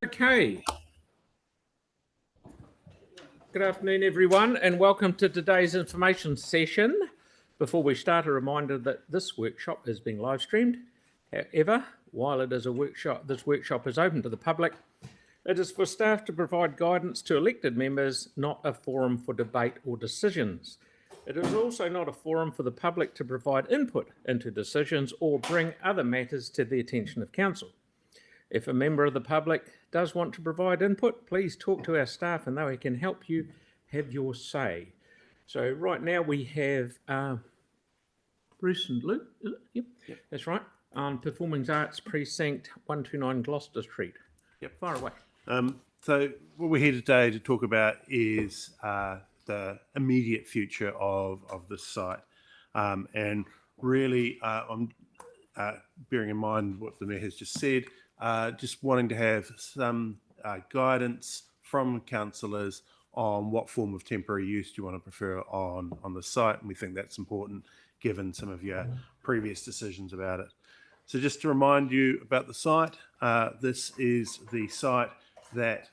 Okay. Good afternoon, everyone, and welcome to today's information session. Before we start, a reminder that this workshop is being live streamed. However, while it is a workshop, this workshop is open to the public. It is for staff to provide guidance to elected members, not a forum for debate or decisions. It is also not a forum for the public to provide input into decisions or bring other matters to the attention of council. If a member of the public does want to provide input, please talk to our staff and they can help you have your say. So right now we have Bruce and Luke, is it? Yep. That's right, on Performing Arts Precinct 129 Gloucester Street. Yep. Far away. So what we're here today to talk about is the immediate future of this site. And really, I'm bearing in mind what the Mayor has just said, just wanting to have some guidance from councillors on what form of temporary use do you want to prefer on the site. And we think that's important given some of your previous decisions about it. So just to remind you about the site, this is the site that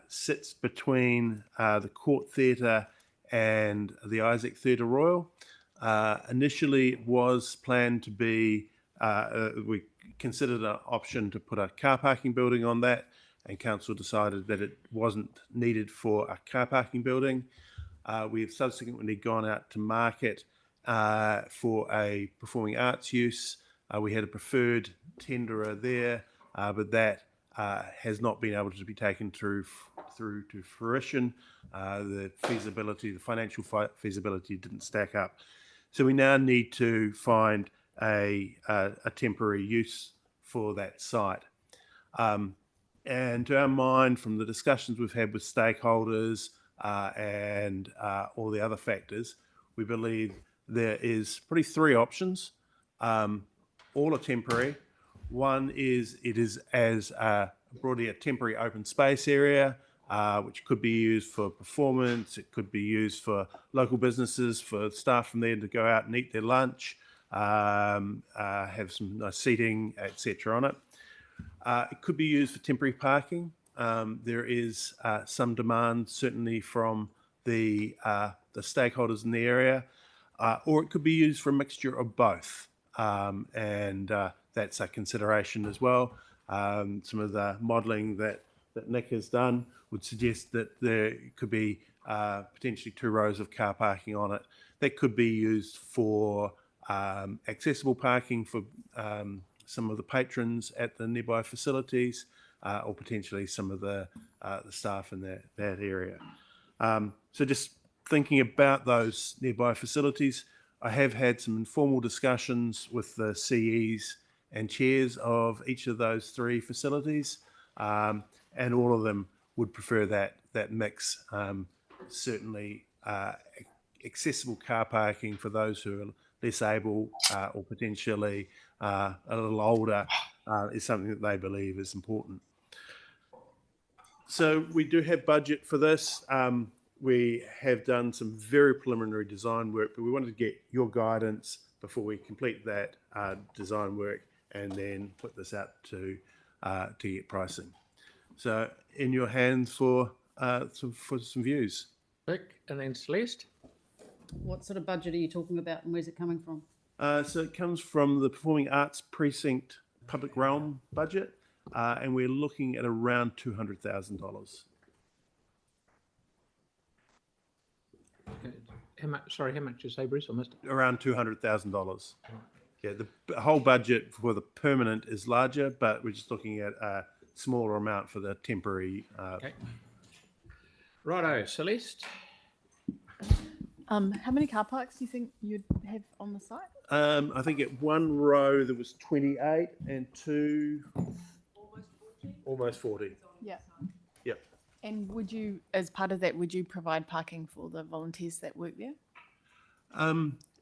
sits between the Court Theatre and the Isaac Theatre Royal. Initially, it was planned to be, we considered an option to put a car parking building on that, and council decided that it wasn't needed for a car parking building. We've subsequently gone out to market for a performing arts use. We had a preferred tenderer there, but that has not been able to be taken through to fruition. The financial feasibility didn't stack up. So we now need to find a temporary use for that site. And to our mind, from the discussions we've had with stakeholders and all the other factors, we believe there is probably three options. All are temporary. One is it is as broadly a temporary open space area, which could be used for performance. It could be used for local businesses, for staff from there to go out and eat their lunch, have some nice seating, etc. on it. It could be used for temporary parking. There is some demand, certainly from the stakeholders in the area, or it could be used for a mixture of both. And that's a consideration as well. Some of the modelling that Nick has done would suggest that there could be potentially 2 rows of car parking on it. That could be used for accessible parking for some of the patrons at the nearby facilities, or potentially some of the staff in that area. So just thinking about those nearby facilities, I have had some informal discussions with the CEs and chairs of each of those 3 facilities, and all of them would prefer that mix. Certainly accessible car parking for those who are less able or potentially a little older is something that they believe is important. So we do have budget for this. We have done some very preliminary design work, but we wanted to get your guidance before we complete that design work and then put this out to get pricing. So in your hands for some views. Nick and then Celeste. What sort of budget are you talking about and where's it coming from? So it comes from the Performing Arts Precinct Public Realm budget, and we're looking at around $200,000. How much did you say, Bruce? I missed it. Around $200,000. Yeah, the whole budget for the permanent is larger, but we're just looking at a smaller amount for the temporary. Okay. Righto, Celeste. How many car parks do you think you'd have on the site? I think at one row there was 28 and two, almost 40. Yeah. Yep. And would you, as part of that, would you provide parking for the volunteers that work there?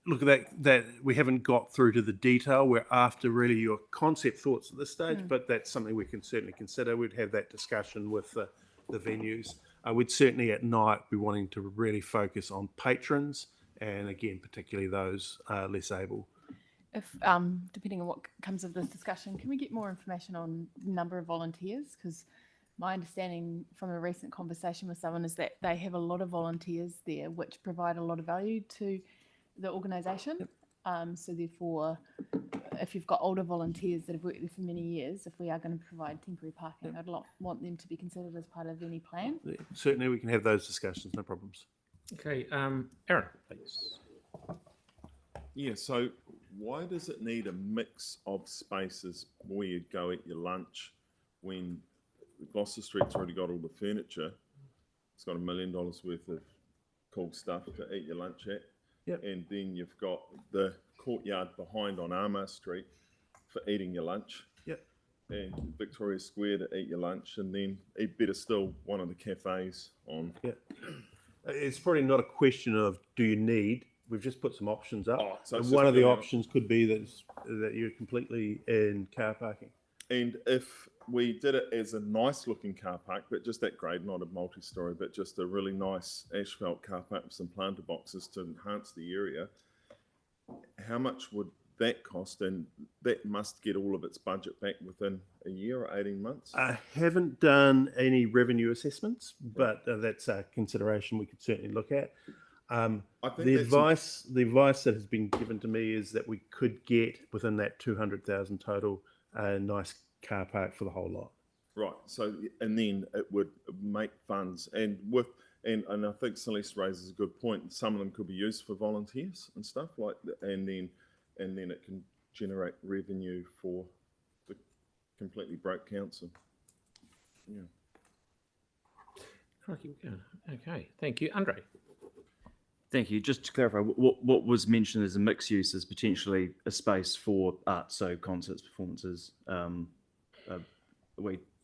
Look, that we haven't got through to the detail. We're after really your concept thoughts at this stage, but that's something we can certainly consider. We'd have that discussion with the venues. We'd certainly at night be wanting to really focus on patrons and again, particularly those less able. If depending on what comes of this discussion, can we get more information on number of volunteers? Because My understanding from a recent conversation with someone is that they have a lot of volunteers there, which provide a lot of value to the organisation. So therefore, if you've got older volunteers that have worked there for many years, if we are going to provide temporary parking, I'd want them to be considered as part of any plan. Certainly, we can have those discussions, no problems. Okay, Aaron, please. Yeah, so why does it need a mix of spaces where you go eat your lunch when Gloucester Street's already got all the furniture? It's got $1 million worth of cool stuff to eat your lunch at. Yep. And then you've got the courtyard behind on Armour Street for eating your lunch. Yep. And Victoria Square to eat your lunch, and then better still, one of the cafes on. Yeah. It's probably not a question of do you need. We've just put some options up. Oh, so and it's one just of the putting options could be that you're completely in car parking. And if we did it as a nice looking car park, but just that grade, not a multi-story, but just a really nice asphalt car park with some planter boxes to enhance the area, how much would that cost? And that must get all of its budget back within a year or 18 months? I haven't done any revenue assessments, but that's a consideration we could certainly look at. I think The that's advice that has been given to me is that we could get within that 200,000 total a nice car park for the whole lot. right. So, and then it would make funds, and I think Celeste raises a good point. Some of them could be used for volunteers and stuff like that, and then it can generate revenue for the completely broke council. Yeah. Crikey, we're going. Okay, thank you. Andre. Thank you. Just to clarify, what was mentioned as a mixed use is potentially a space for art, so concerts, performances,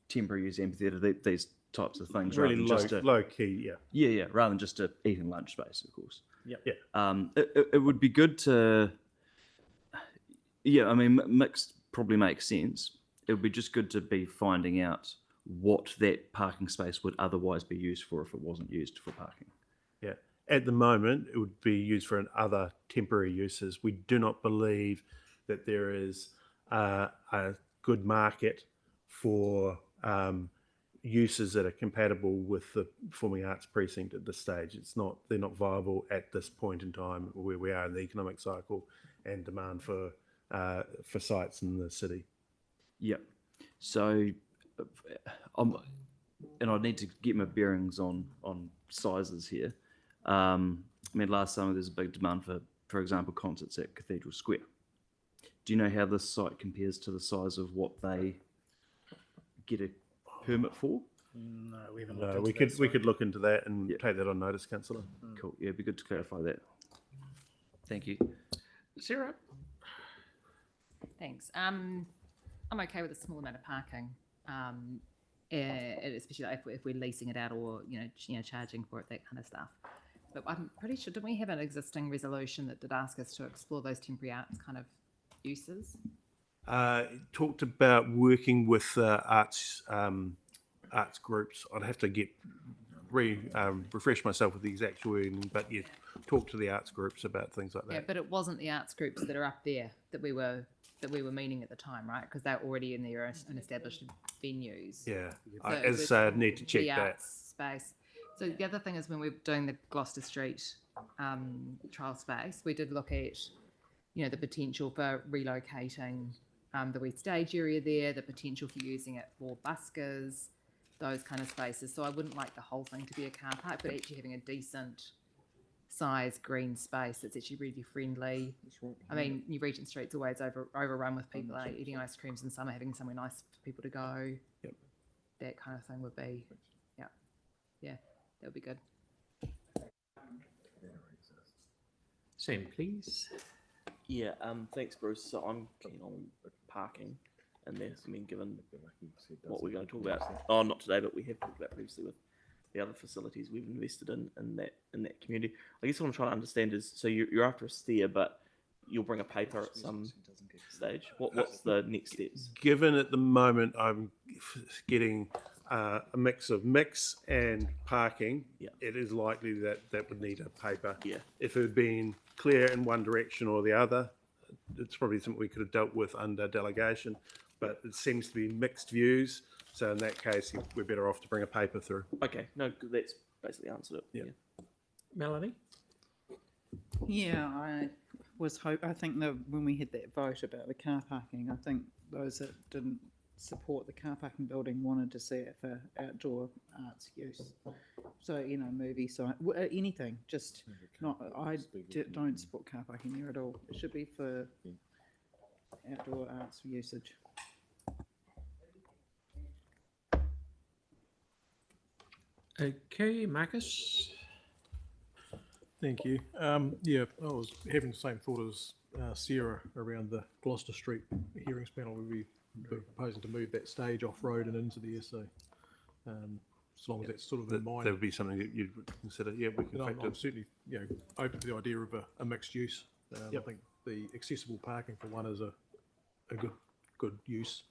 temporary use, amphitheatre, these types of things. Really rather than just low key, yeah. yeah, rather than just a eating lunch space, of course. Yep. Yeah. It would be good to, yeah, I mean, mixed probably makes sense. It would be just good to be finding out what that parking space would otherwise be used for if it wasn't used for parking. Yeah. At the moment, it would be used for other temporary uses. We do not believe that there is a good market for uses that are compatible with the performing arts precinct at this stage. They're not viable at this point in time where we are in the economic cycle and demand for sites in the city. Yep. So, and I need to get my bearings on sizes here. I mean, last summer there's a big demand for example, concerts at Cathedral Square. Do you know how this site compares to the size of what they get a permit for? No, we haven't. No, looked we into could look into that and Yep. take that on notice, Councillor. Cool. Yeah, it'd be good to clarify that. Thank you. Sarah. Thanks. I'm okay with a small amount of parking, especially like if we're leasing it out or charging for it, that kind of stuff. But I'm pretty sure, didn't we have an existing resolution that did ask us to explore those temporary arts kind of uses? Talked about working with arts groups. I'd have to refresh myself with the exact wording, but yeah, talk to the arts groups about things like that. Yeah, but it wasn't the arts groups that are up there that we were meaning at the time, right? Because they're already in their own established venues. Yeah, So I it was need to check the that. arts space. So the other thing is when we're doing the Gloucester Street trial space, we did look at, the potential for relocating the West Stage area there, the potential for using it for buskers, those kind of spaces. So I wouldn't like the whole thing to be a car park, but actually having a decent size green space that's actually really friendly. I mean, New Regent Street's always overrun with people eating ice creams in summer, having somewhere nice for people to go. Yep. That kind of thing would be, yeah, that would be good. Sam, please. Yeah, thanks, Bruce. So I'm keen on parking, and there's, given what we're going to talk about. Oh, not today, but we have talked about previously with the other facilities we've invested in that community. I guess what I'm trying to understand is, so you're after a steer, but you'll bring a paper at some stage. What's the next steps? Given at the moment I'm getting a mix of mix and parking, Yeah. it is likely that would need a paper. Yeah. If it had been clear in one direction or the other, it's probably something we could have dealt with under delegation, but it seems to be mixed views. So in that case, we're better off to bring a paper through. Okay, no, that's basically answered it. Yeah. Melanie? Yeah, I think that when we had that vote about the car parking, I think those that didn't support the car parking building wanted to see it for outdoor arts use. So, movie site, anything, just not, don't support car parking there at all. It should be for outdoor arts usage. Okay, Marcus? Thank you. Yeah, I was having the same thought as Sarah around the Gloucester Street hearings panel. We'll be proposing to move that stage off road and into there. So, as long as that's sort of in mind, That would be something that you'd consider. Yeah, we can and factor. I'm certainly open to the idea of a mixed use. I think the accessible parking for one is a good use.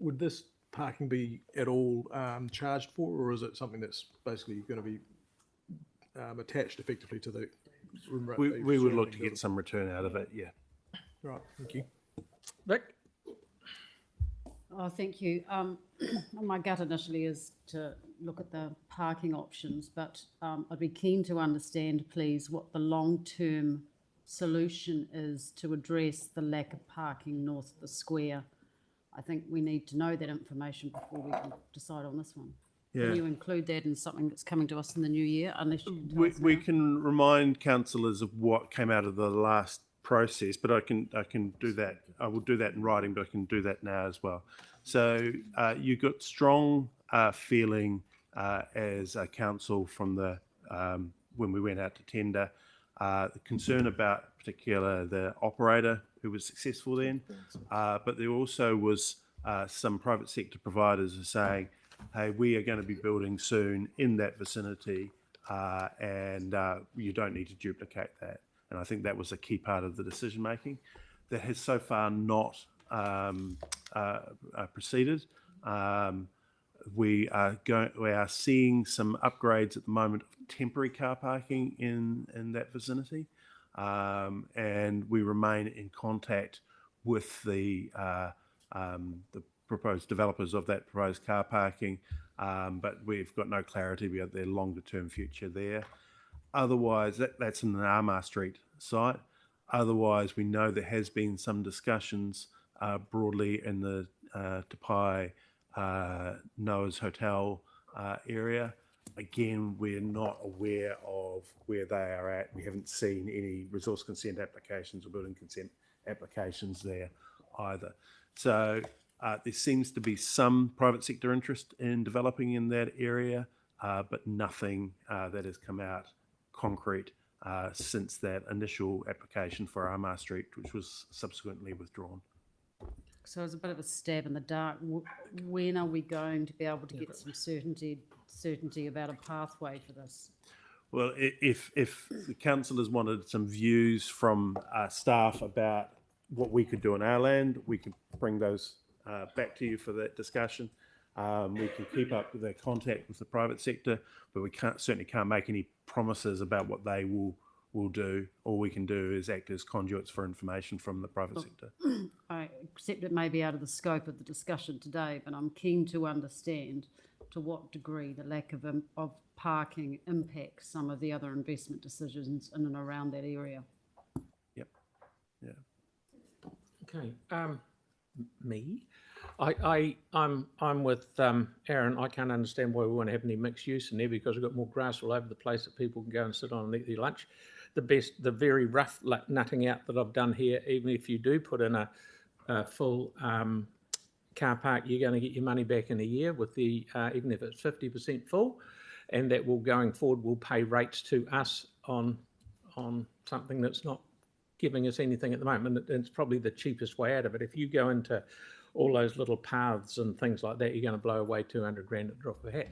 Would this parking be at all charged for, or is it something that's basically going to be attached effectively to the room? We would look to get some return out of it. Yeah. Right. Thank you. Vic? Oh, thank you. My gut initially is to look at the parking options, but I'd be keen to understand, please, what the long-term solution is to address the lack of parking north of the square. I think we need to know that information before we can decide on this one. Yeah. Can you include that in something that's coming to us in the new year? Unless you can tell us We now? can remind councillors of what came out of the last process, but I can do that. I will do that in writing, but I can do that now as well. So you got strong feeling as a council from the when we went out to tender, the concern about particular the operator who was successful then, but there also was some private sector providers are saying, hey, we are going to be building soon in that vicinity, and you don't need to duplicate that. And I think that was a key part of the decision making that has so far not proceeded. We are seeing some upgrades at the moment of temporary car parking in that vicinity, and we remain in contact with the proposed developers of that proposed car parking, but we've got no clarity about their longer term future there. Otherwise, that's in the Armagh Street site. Otherwise, we know there has been some discussions broadly in the Te Pai Noah's Hotel area. Again, we're not aware of where they are at. We haven't seen any resource consent applications or building consent applications there either. So there seems to be some private sector interest in developing in that area, but nothing that has come out concrete since that initial application for Armagh Street, which was subsequently withdrawn. So it's a bit of a stab in the dark. When are we going to be able to get some certainty about a pathway for this? Well, if the councillors wanted some views from staff about what we could do on our land, we could bring those back to you for that discussion. We can keep up with the contact with the private sector, but we certainly can't make any promises about what they will do. All we can do is act as conduits for information from the private sector. I accept it may be out of the scope of the discussion today, but I'm keen to understand to what degree the lack of parking impacts some of the other investment decisions in and around that area. Yep. Yeah. Okay. Me? I'm with Aaron. I can't understand why we want to have any mixed use in there because we've got more grass all over the place that people can go and sit on and eat their lunch. The very rough nutting out that I've done here, even if you do put in a full car park, you're going to get your money back in a year with the even if it's 50% full, and that will going forward will pay rates to us on something that's not giving us anything at the moment. It's probably the cheapest way out of it. If you go into all those little paths and things like that, you're going to blow away 200 grand at the drop of a hat.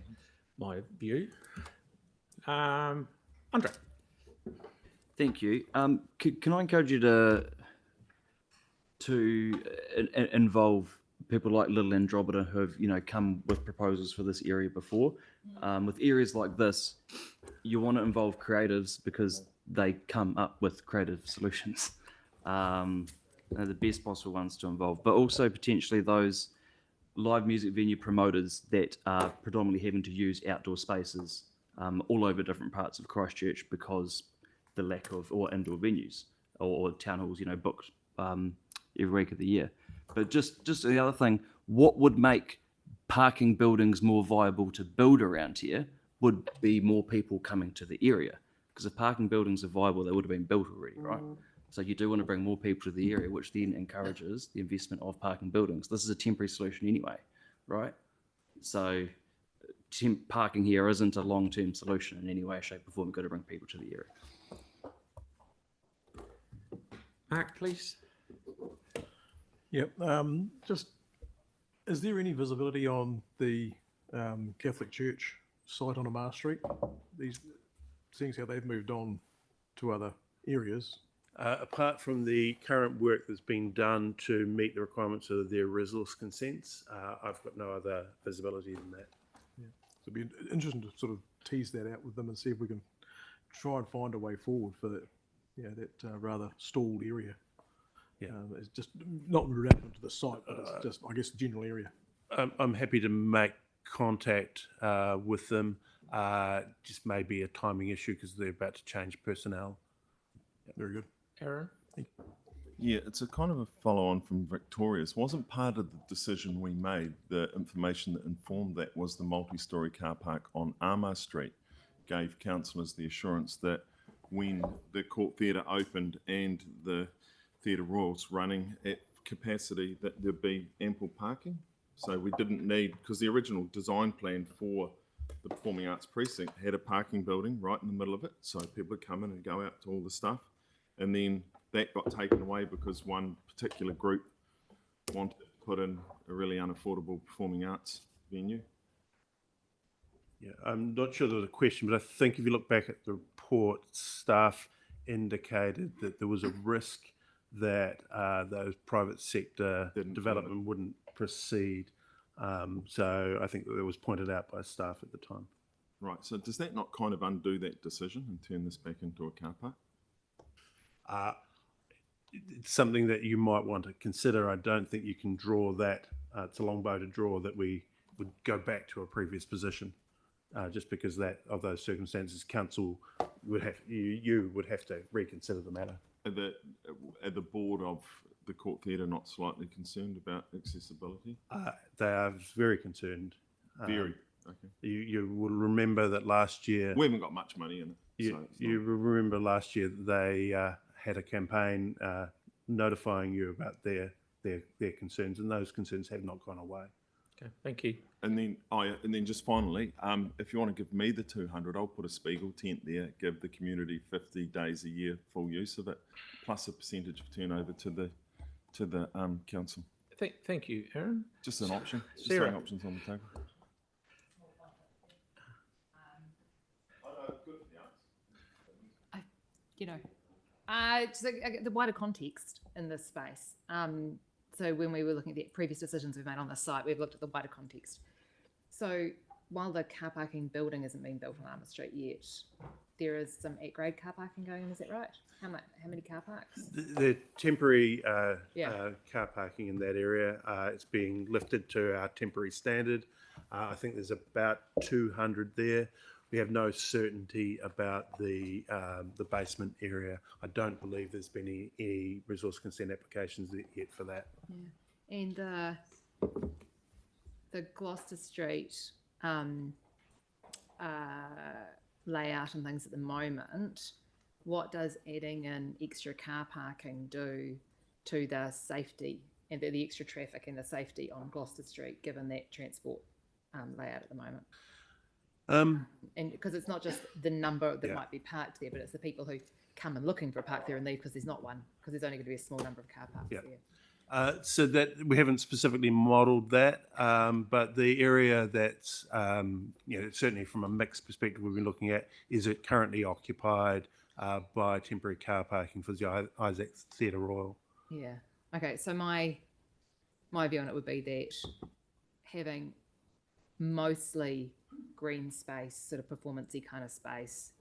My view. Andre. Thank you. Can I encourage you to involve people like Little Andromeda who have come with proposals for this area before? With areas like this, you want to involve creatives because they come up with creative solutions. They're the best possible ones to involve, but also potentially those live music venue promoters that are predominantly having to use outdoor spaces all over different parts of Christchurch because the lack of or indoor venues or town halls, booked every week of the year. But just the other thing, what would make parking buildings more viable to build around here would be more people coming to the area. Because if parking buildings are viable, they would have been built already, right? So you do want to bring more people to the area, which then encourages the investment of parking buildings. This is a temporary solution anyway, right? So parking here isn't a long-term solution in any way, shape or form. We've got to bring people to the area. Mark, please. Yep. Just, is there any visibility on the Catholic Church site on Amar Street? These, seeing how they've moved on to other areas. Apart from the current work that's been done to meet the requirements of their resource consents, I've got no other visibility than that. Yeah. So it'd be interesting to sort of tease that out with them and see if we can try and find a way forward for that, that rather stalled area. Yeah. It's just not relevant to the site, but it's just, I guess, the general area. I'm happy to make contact with them. Just maybe a timing issue because they're about to change personnel. Very good. Aaron? Yeah, it's a kind of a follow-on from Victoria's. Wasn't part of the decision we made, the information that informed that was the multi-storey car park on Amar Street gave councillors the assurance that when the Court Theatre opened and the Theatre Royal's running at capacity, that there'd be ample parking. So we didn't need, because the original design plan for the Performing Arts Precinct had a parking building right in the middle of it, so people would come in and go out to all the stuff. And then that got taken away because one particular group wanted to put in a really unaffordable performing arts venue. Yeah, I'm not sure there was a question, but I think if you look back at the report, staff indicated that there was a risk that those private sector development wouldn't proceed. So I think that was pointed out by staff at the time. Right, so does that not kind of undo that decision and turn this back into a car park? It's something that you might want to consider. I don't think you can draw that. It's a long bow to draw that we would go back to a previous position, just because of those circumstances. Council would have you would have to reconsider the matter. Are the board of the Court Theatre not slightly concerned about accessibility? They are very concerned. Very. Okay. You will remember that last year we haven't got much money in it. You remember last year they had a campaign notifying you about their concerns, and those concerns have not gone away. Okay, thank you. And then just finally, if you want to give me the 200, I'll put a Spiegel tent there, give the community 50 days a year full use of it, plus a percentage of turnover to the council. Thank you, Aaron. Just an option. Just Sarah. throwing options on the table. The wider context in this space. So when we were looking at the previous decisions we've made on the site, we've looked at the wider context. So while the car parking building isn't being built on Armour Street yet, there is some at-grade car parking going on, is that right? How many car parks? The temporary car parking in that area, it's being lifted to our temporary standard. I think there's about 200 there. We have no certainty about the basement area. I don't believe there's been any resource consent applications yet for that. Yeah, and the Gloucester Street layout and things at the moment. What does adding in extra car parking do to the safety and the extra traffic and the safety on Gloucester Street, given that transport layout at the moment? And because it's not just the number that might be parked there, but it's the people who come and looking for a park there and leave because there's not one, because there's only going to be a small number of car parks there. So that we haven't specifically modelled that, but the area that's certainly from a mixed perspective we've been looking at is it currently occupied by temporary car parking for the Isaac Theatre Royal. Yeah. Okay. So my view on it would be that having mostly green space, sort of performance-y kind of space,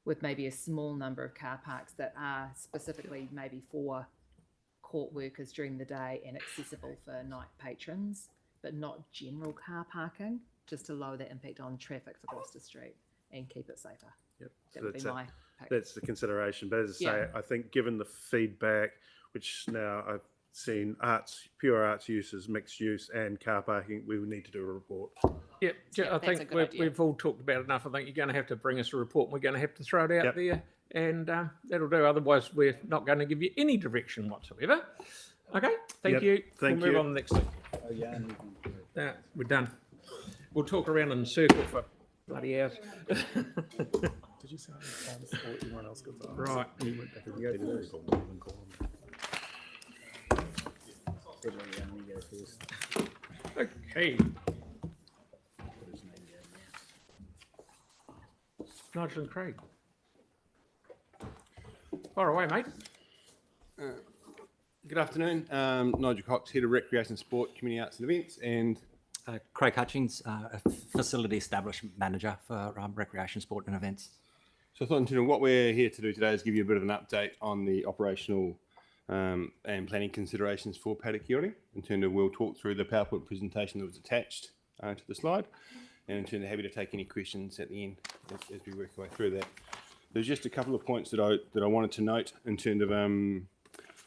with maybe a small number of car parks that are specifically maybe for court workers during the day and accessible for night patrons, but not general car parking, just to lower the impact on traffic for Gloucester Street and keep it safer. Yep. That So would be my pick. that's the consideration. But as I say, Yeah. I think given the feedback, which now I've seen pure arts uses, mixed use and car parking, we would need to do a report. Yeah, Yeah, I that's a think good idea. we've all talked about it enough. I think you're going to have to bring us a report and we're going to have to throw it out Yep. there, and that'll do. Otherwise, we're not going to give you any direction whatsoever. Okay, thank Yep, you. thank we'll you. move on to the next thing. We're done. We'll talk around in a circle for bloody hours. Did you say what everyone else got? Right. Okay. Nigel and Craig. Far away, mate. Good afternoon. Nigel Cox, Head of Recreation, Sport, Community Arts and Events, and Craig Hutchings, a Facility Establishment Manager for Recreation, Sport and Events. so I thought what we're here to do today is give you a bit of an update on the operational and planning considerations for Patakiori. In terms of, we'll talk through the PowerPoint presentation that was attached to the slide, and in terms of happy to take any questions at the end as we work our way through that. There's just a couple of points that I wanted to note in terms of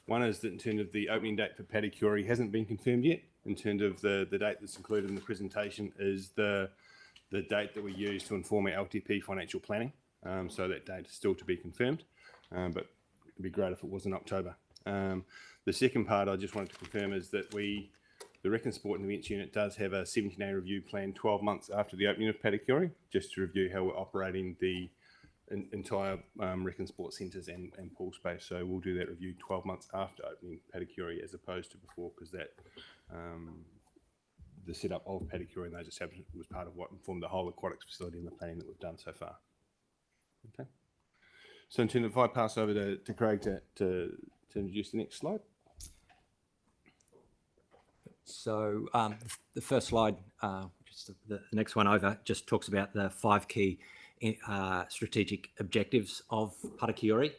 one is that in terms of the opening date for Patakiori hasn't been confirmed yet. In terms of the date that's included in the presentation is the date that we use to inform our LTP financial planning. So that date is still to be confirmed, but it'd be great if it was in October. The second part I just wanted to confirm is that the Rec and Sport and Events Unit does have a 17-day review planned 12 months after the opening of Patakiori, just to review how we're operating the entire Rec and Sport centres and pool space. So we'll do that review 12 months after opening Patakiori as opposed to before, because that the setup of Patakiori and those establishments was part of what informed the whole aquatics facility and the planning that we've done so far. Okay. So in terms of, if I pass over to Craig to introduce the next slide. So the first slide, just the next one over, just talks about the 5 key strategic objectives of Patakiori.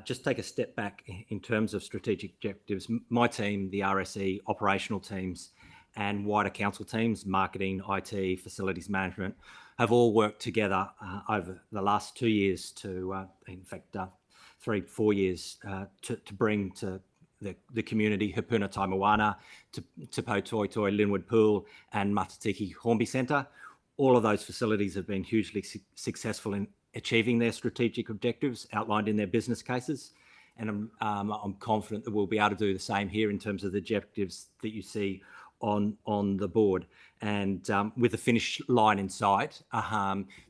Just take a step back in terms of strategic objectives. My team, the RSE operational teams and wider council teams, marketing, IT, facilities management, have all worked together over the last 2 years to, in fact, 3-4 years to bring to the community Hapuna Taimawana, Te Pau Toi Toi Linwood Pool and Matatiki Hornby Centre. All of those facilities have been hugely successful in achieving their strategic objectives outlined in their business cases. And I'm confident that we'll be able to do the same here in terms of the objectives that you see on the board. And with the finish line in sight,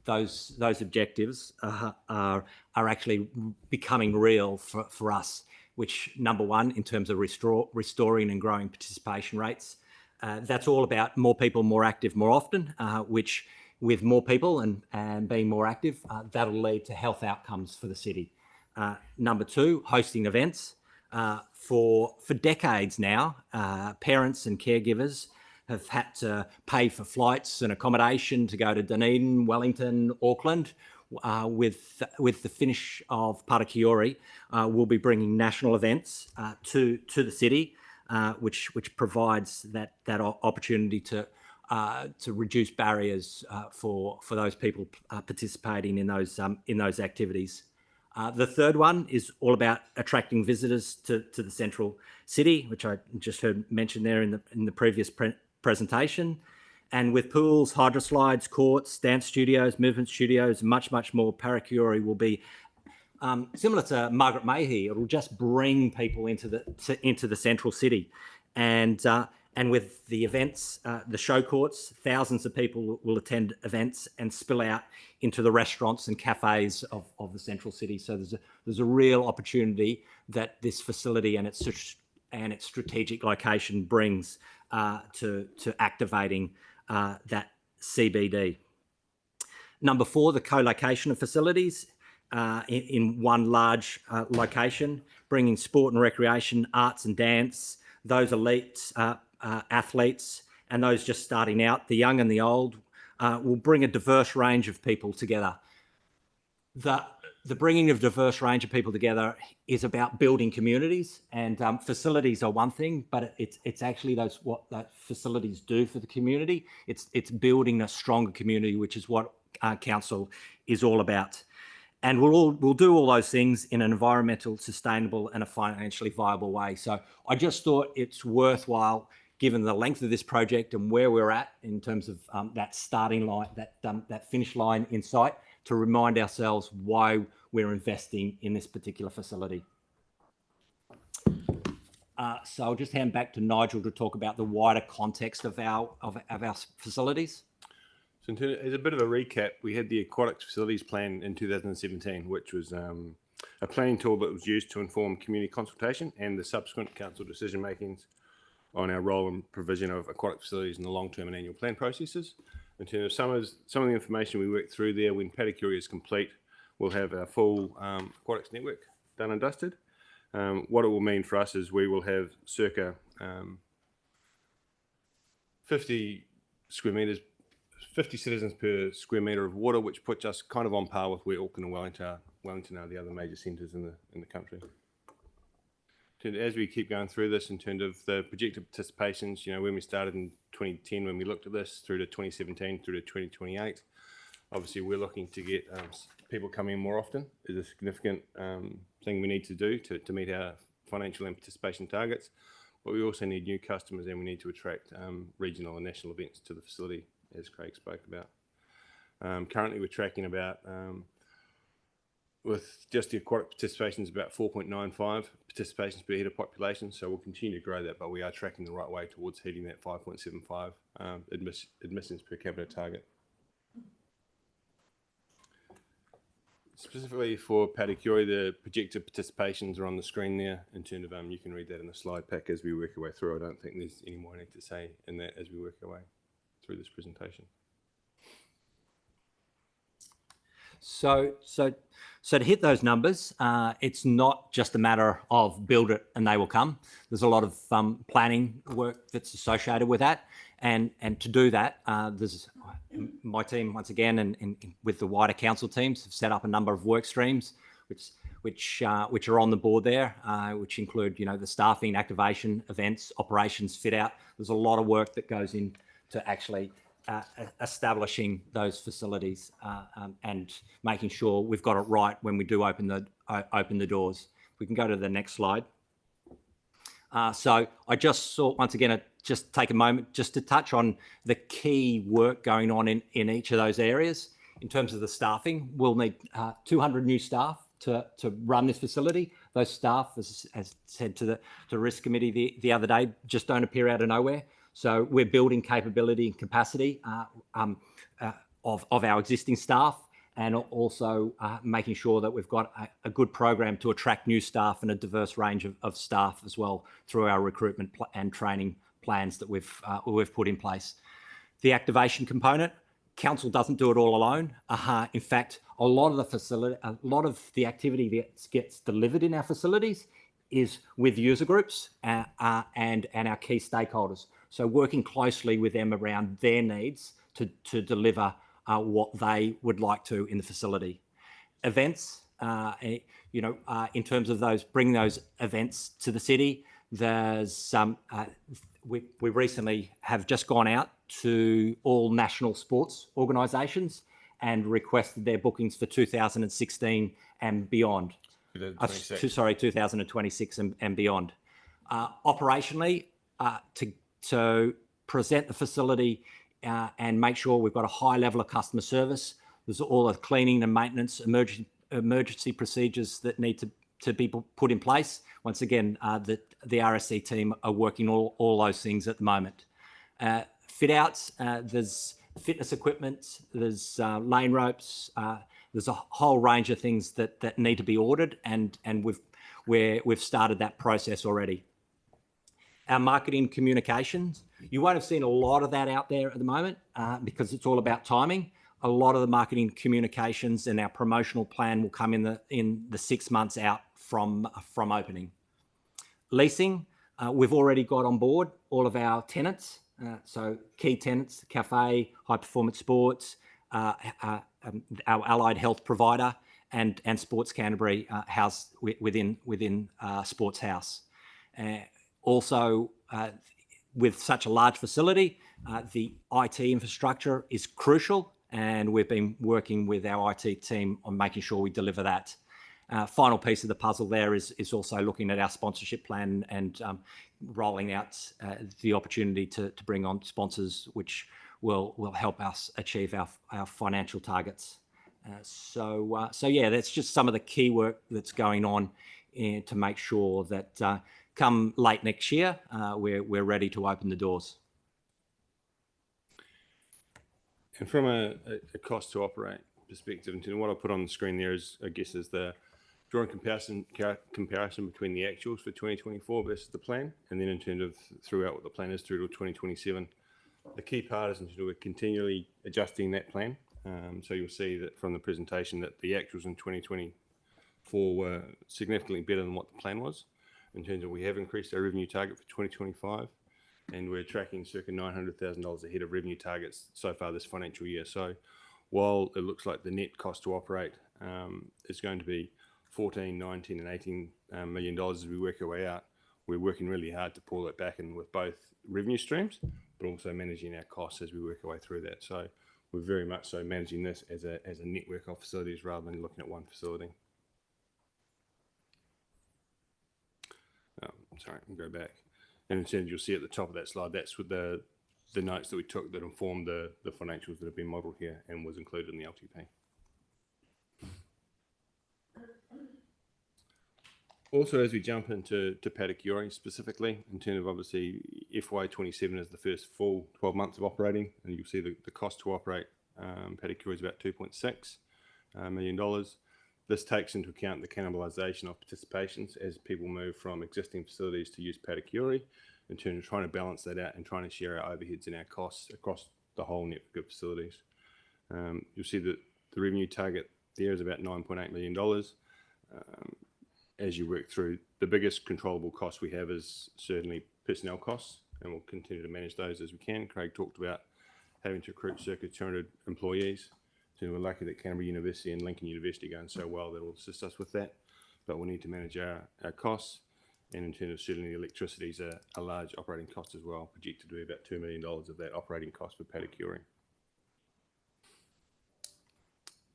those objectives are actually becoming real for us, which, number one, in terms of restoring and growing participation rates. That's all about more people, more active, more often, which with more people and being more active, that'll lead to health outcomes for the city. Number two, hosting events. For decades now, parents and caregivers have had to pay for flights and accommodation to go to Dunedin, Wellington, Auckland. With the finish of Patakiori, we'll be bringing national events to the city, which provides that opportunity to reduce barriers for those people participating in those activities. The third one is all about attracting visitors to the central city, which I just heard mentioned there in the previous presentation. And with pools, hydroslides, courts, dance studios, movement studios, much more, Patakiori will be similar to Margaret Mayhew. It will just bring people into the central city, and with the events, the show courts, thousands of people will attend events and spill out into the restaurants and cafes of the central city. So there's a real opportunity that this facility and its strategic location brings to activating that CBD. Number four, the co-location of facilities in one large location, bringing sport and recreation, arts and dance, those elite athletes and those just starting out, the young and the old, will bring a diverse range of people together. the bringing of diverse range of people together is about building communities, and facilities are one thing, but it's actually what that facilities do for the community. It's building a stronger community, which is what council is all about. And we'll do all those things in an environmental, sustainable, and a financially viable way. So I just thought it's worthwhile, given the length of this project and where we're at in terms of that starting line, that finish line in sight, to remind ourselves why we're investing in this particular facility. So I'll just hand back to Nigel to talk about the wider context of our facilities. So as a bit of a recap, we had the aquatics facilities plan in 2017, which was a planning tool that was used to inform community consultation and the subsequent council decision makings on our role and provision of aquatic facilities in the long-term and annual plan processes. In terms of some of the information we worked through there, when Paddock Uri is complete, we'll have our full aquatics network done and dusted. What it will mean for us is we will have circa 50 square metres, 50 citizens per square metre of water, which puts us kind of on par with where Auckland and Wellington are the other major centres in the country. As we keep going through this in terms of the projected participations, when we started in 2010, when we looked at this, through to 2017, through to 2028, obviously we're looking to get people coming in more often. Is a significant thing we need to do to meet our financial and participation targets. But we also need new customers, and we need to attract regional and national events to the facility, as Craig spoke about. Currently, we're tracking about, with just the aquatic participations, about 4.95 participations per head of population. So we'll continue to grow that, but we are tracking the right way towards hitting that 5.75 admissions per capita target. Specifically for Paddock Uri, the projected participations are on the screen there. In terms of, you can read that in the slide pack as we work our way through. I don't think there's any more I need to say in that as we work our way through this presentation. So to hit those numbers, it's not just a matter of build it and they will come. There's a lot of planning work that's associated with that, and to do that, there's my team once again, and with the wider council teams, have set up a number of work streams, which are on the board there, which include the staffing, activation, events, operations, fit out. There's a lot of work that goes into actually establishing those facilities and making sure we've got it right when we do open the doors. We can go to the next slide. So I just thought once again, just take a moment just to touch on the key work going on in each of those areas. In terms of the staffing, we'll need 200 new staff to run this facility. Those staff, as said to the risk committee the other day, just don't appear out of nowhere. So we're building capability and capacity of our existing staff, and also making sure that we've got a good program to attract new staff and a diverse range of staff as well through our recruitment and training plans that we've put in place. The activation component, council doesn't do it all alone. In fact, a lot of the activity that gets delivered in our facilities is with user groups and our key stakeholders. So working closely with them around their needs to deliver what they would like to in the facility. Events, in terms of bringing those events to the city, there's we recently have just gone out to all national sports organisations and requested their bookings for 2016 and beyond. 2026 and beyond. Operationally, to present the facility and make sure we've got a high level of customer service. There's all the cleaning and maintenance, emergency procedures that need to be put in place. Once again, the RSC team are working all those things at the moment. Fit outs, there's fitness equipment, there's lane ropes, there's a whole range of things that need to be ordered, and we've started that process already. Our marketing communications, you won't have seen a lot of that out there at the moment because it's all about timing. A lot of the marketing communications and our promotional plan will come in the 6 months out from opening. Leasing, we've already got on board all of our tenants. So key tenants, cafe, high performance sports, our allied health provider, and Sports Canterbury housed within Sports House. Also, with such a large facility, the IT infrastructure is crucial, and we've been working with our IT team on making sure we deliver that. Final piece of the puzzle there is also looking at our sponsorship plan and rolling out the opportunity to bring on sponsors, which will help us achieve our financial targets. So yeah, that's just some of the key work that's going on to make sure that come late next year, we're ready to open the doors. And from a cost to operate perspective, and what I put on the screen there is, I guess, is the drawing comparison between the actuals for 2024 versus the plan, and then in terms of throughout what the plan is through to 2027. The key part is we're continually adjusting that plan. So you'll see that from the presentation that the actuals in 2024 were significantly better than what the plan was. In terms of, we have increased our revenue target for 2025, and we're tracking circa $900,000 ahead of revenue targets so far this financial year. So while it looks like the net cost to operate is going to be $14, $19 and $18 million as we work our way out, we're working really hard to pull it back in with both revenue streams, but also managing our costs as we work our way through that. So we're very much so managing this as a network of facilities rather than looking at one facility. Sorry, I'll go back. And in terms, you'll see at the top of that slide, that's with the notes that we took that informed the financials that have been modelled here and was included in the LTP. Also, as we jump into Paddock Uri specifically, in terms of obviously FY27 is the first full 12 months of operating, and you'll see the cost to operate Paddock Uri is about $2.6 million. This takes into account the cannibalisation of participations as people move from existing facilities to use Paddock Uri, in terms of trying to balance that out and trying to share our overheads and our costs across the whole network of facilities. You'll see that the revenue target there is about $9.8 million. As you work through, the biggest controllable cost we have is certainly personnel costs, and we'll continue to manage those as we can. Craig talked about having to recruit circa 200 employees. So we're lucky that Canterbury University and Lincoln University are going so well that will assist us with that. But we'll need to manage our costs. And in terms of certainly electricity is a large operating cost as well, projected to be about $2 million of that operating cost for Paddock Uri.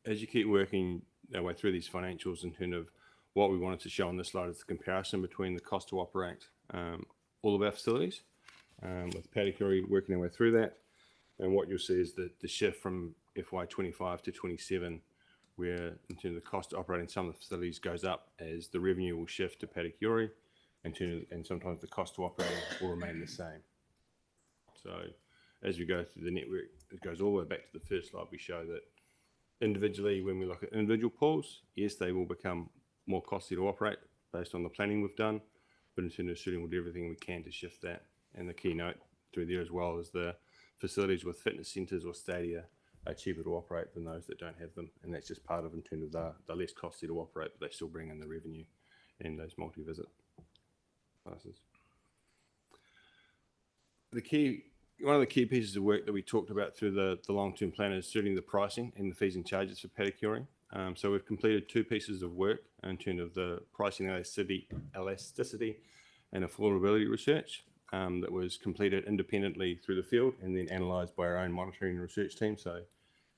As you keep working our way through these financials, in terms of what we wanted to show on this slide is the comparison between the cost to operate all of our facilities, with Paddock Uri working our way through that. And what you'll see is that the shift from FY25 to 27, where in terms of the cost to operating some of the facilities goes up as the revenue will shift to Paddock Uri, and sometimes the cost to operate will remain the same. So as we go through the network, it goes all the way back to the first slide. We show that individually, when we look at individual pools, yes, they will become more costly to operate based on the planning we've done, but in terms of shooting, we'll do everything we can to shift that. And the key note through there as well is the facilities with fitness centres or stadia are cheaper to operate than those that don't have them, and that's just part of, in terms of the less costly to operate, but they still bring in the revenue and those multi-visit classes. One of the key pieces of work that we talked about through the long-term plan is certainly the pricing and the fees and charges for Paddock Uri. So we've completed two pieces of work in terms of the pricing elasticity and affordability research that was completed independently through the field and then analysed by our own monitoring and research team. So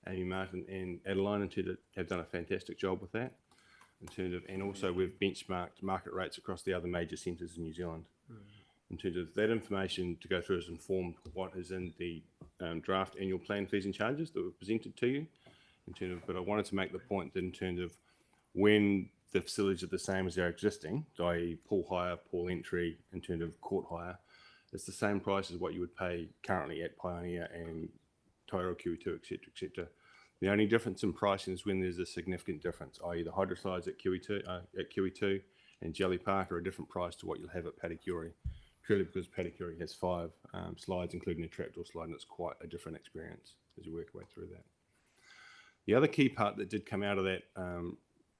Amy, Martin and Adeline have done a fantastic job with that. And also we've benchmarked market rates across the other major centres in New Zealand. In terms of that information to go through has informed what is in the draft annual plan fees and charges that were presented to you. But I wanted to make the point that in terms of when the facilities are the same as our existing, i.e. pool hire, pool entry, in terms of court hire, it's the same price as what you would pay currently at Pioneer and Toyota QE2, etc. The only difference in pricing is when there's a significant difference, i.e. the hydro slides at QE2 and Jelly Park are a different price to what you'll have at Paddock Uri, purely because Paddock Uri has 5 slides, including a trapdoor slide, and it's quite a different experience as you work your way through that. The other key part that did come out of that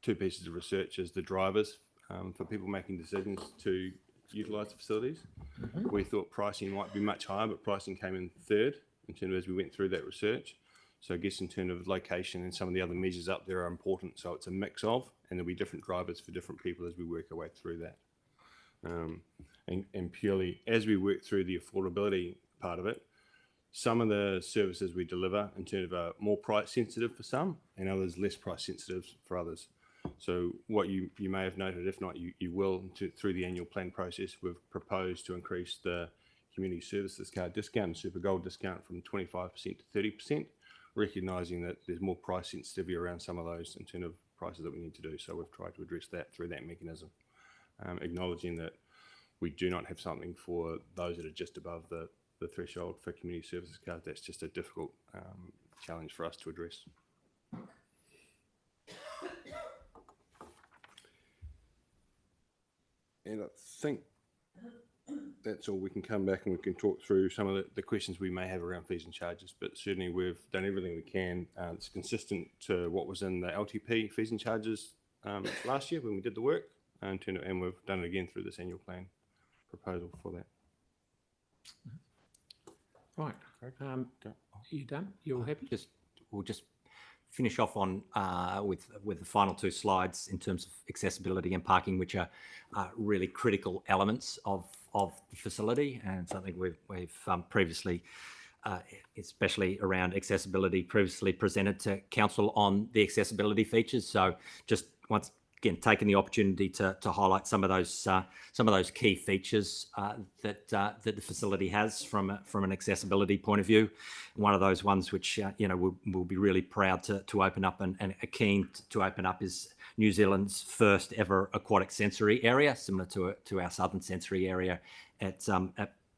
two pieces of research is the drivers for people making decisions to utilise the facilities. We thought pricing might be much higher, but pricing came in third in terms of as we went through that research. So I guess in terms of location and some of the other measures up there are important. So it's a mix of, and there'll be different drivers for different people as we work our way through that. And purely as we work through the affordability part of it, some of the services we deliver in terms of are more price sensitive for some and others less price sensitive for others. So what you may have noted, if not, you will through the annual plan process, we've proposed to increase the community services card discount and super gold discount from 25% to 30%, recognising that there's more price sensitivity around some of those in terms of prices that we need to do. So we've tried to address that through that mechanism, acknowledging that we do not have something for those that are just above the threshold for community services card. That's just a difficult challenge for us to address. And I think that's all. We can come back and we can talk through some of the questions we may have around fees and charges, but certainly we've done everything we can. It's consistent to what was in the LTP fees and charges last year when we did the work, and we've done it again through this annual plan proposal for that. Right. You done? You're happy? We'll just finish off on with the final two slides in terms of accessibility and parking, which are really critical elements of the facility, and something we've previously, especially around accessibility, previously presented to council on the accessibility features. So just once again, taking the opportunity to highlight some of those key features that the facility has from an accessibility point of view. One of those ones which we'll be really proud to open up and are keen to open up is New Zealand's first ever aquatic sensory area, similar to our southern sensory area at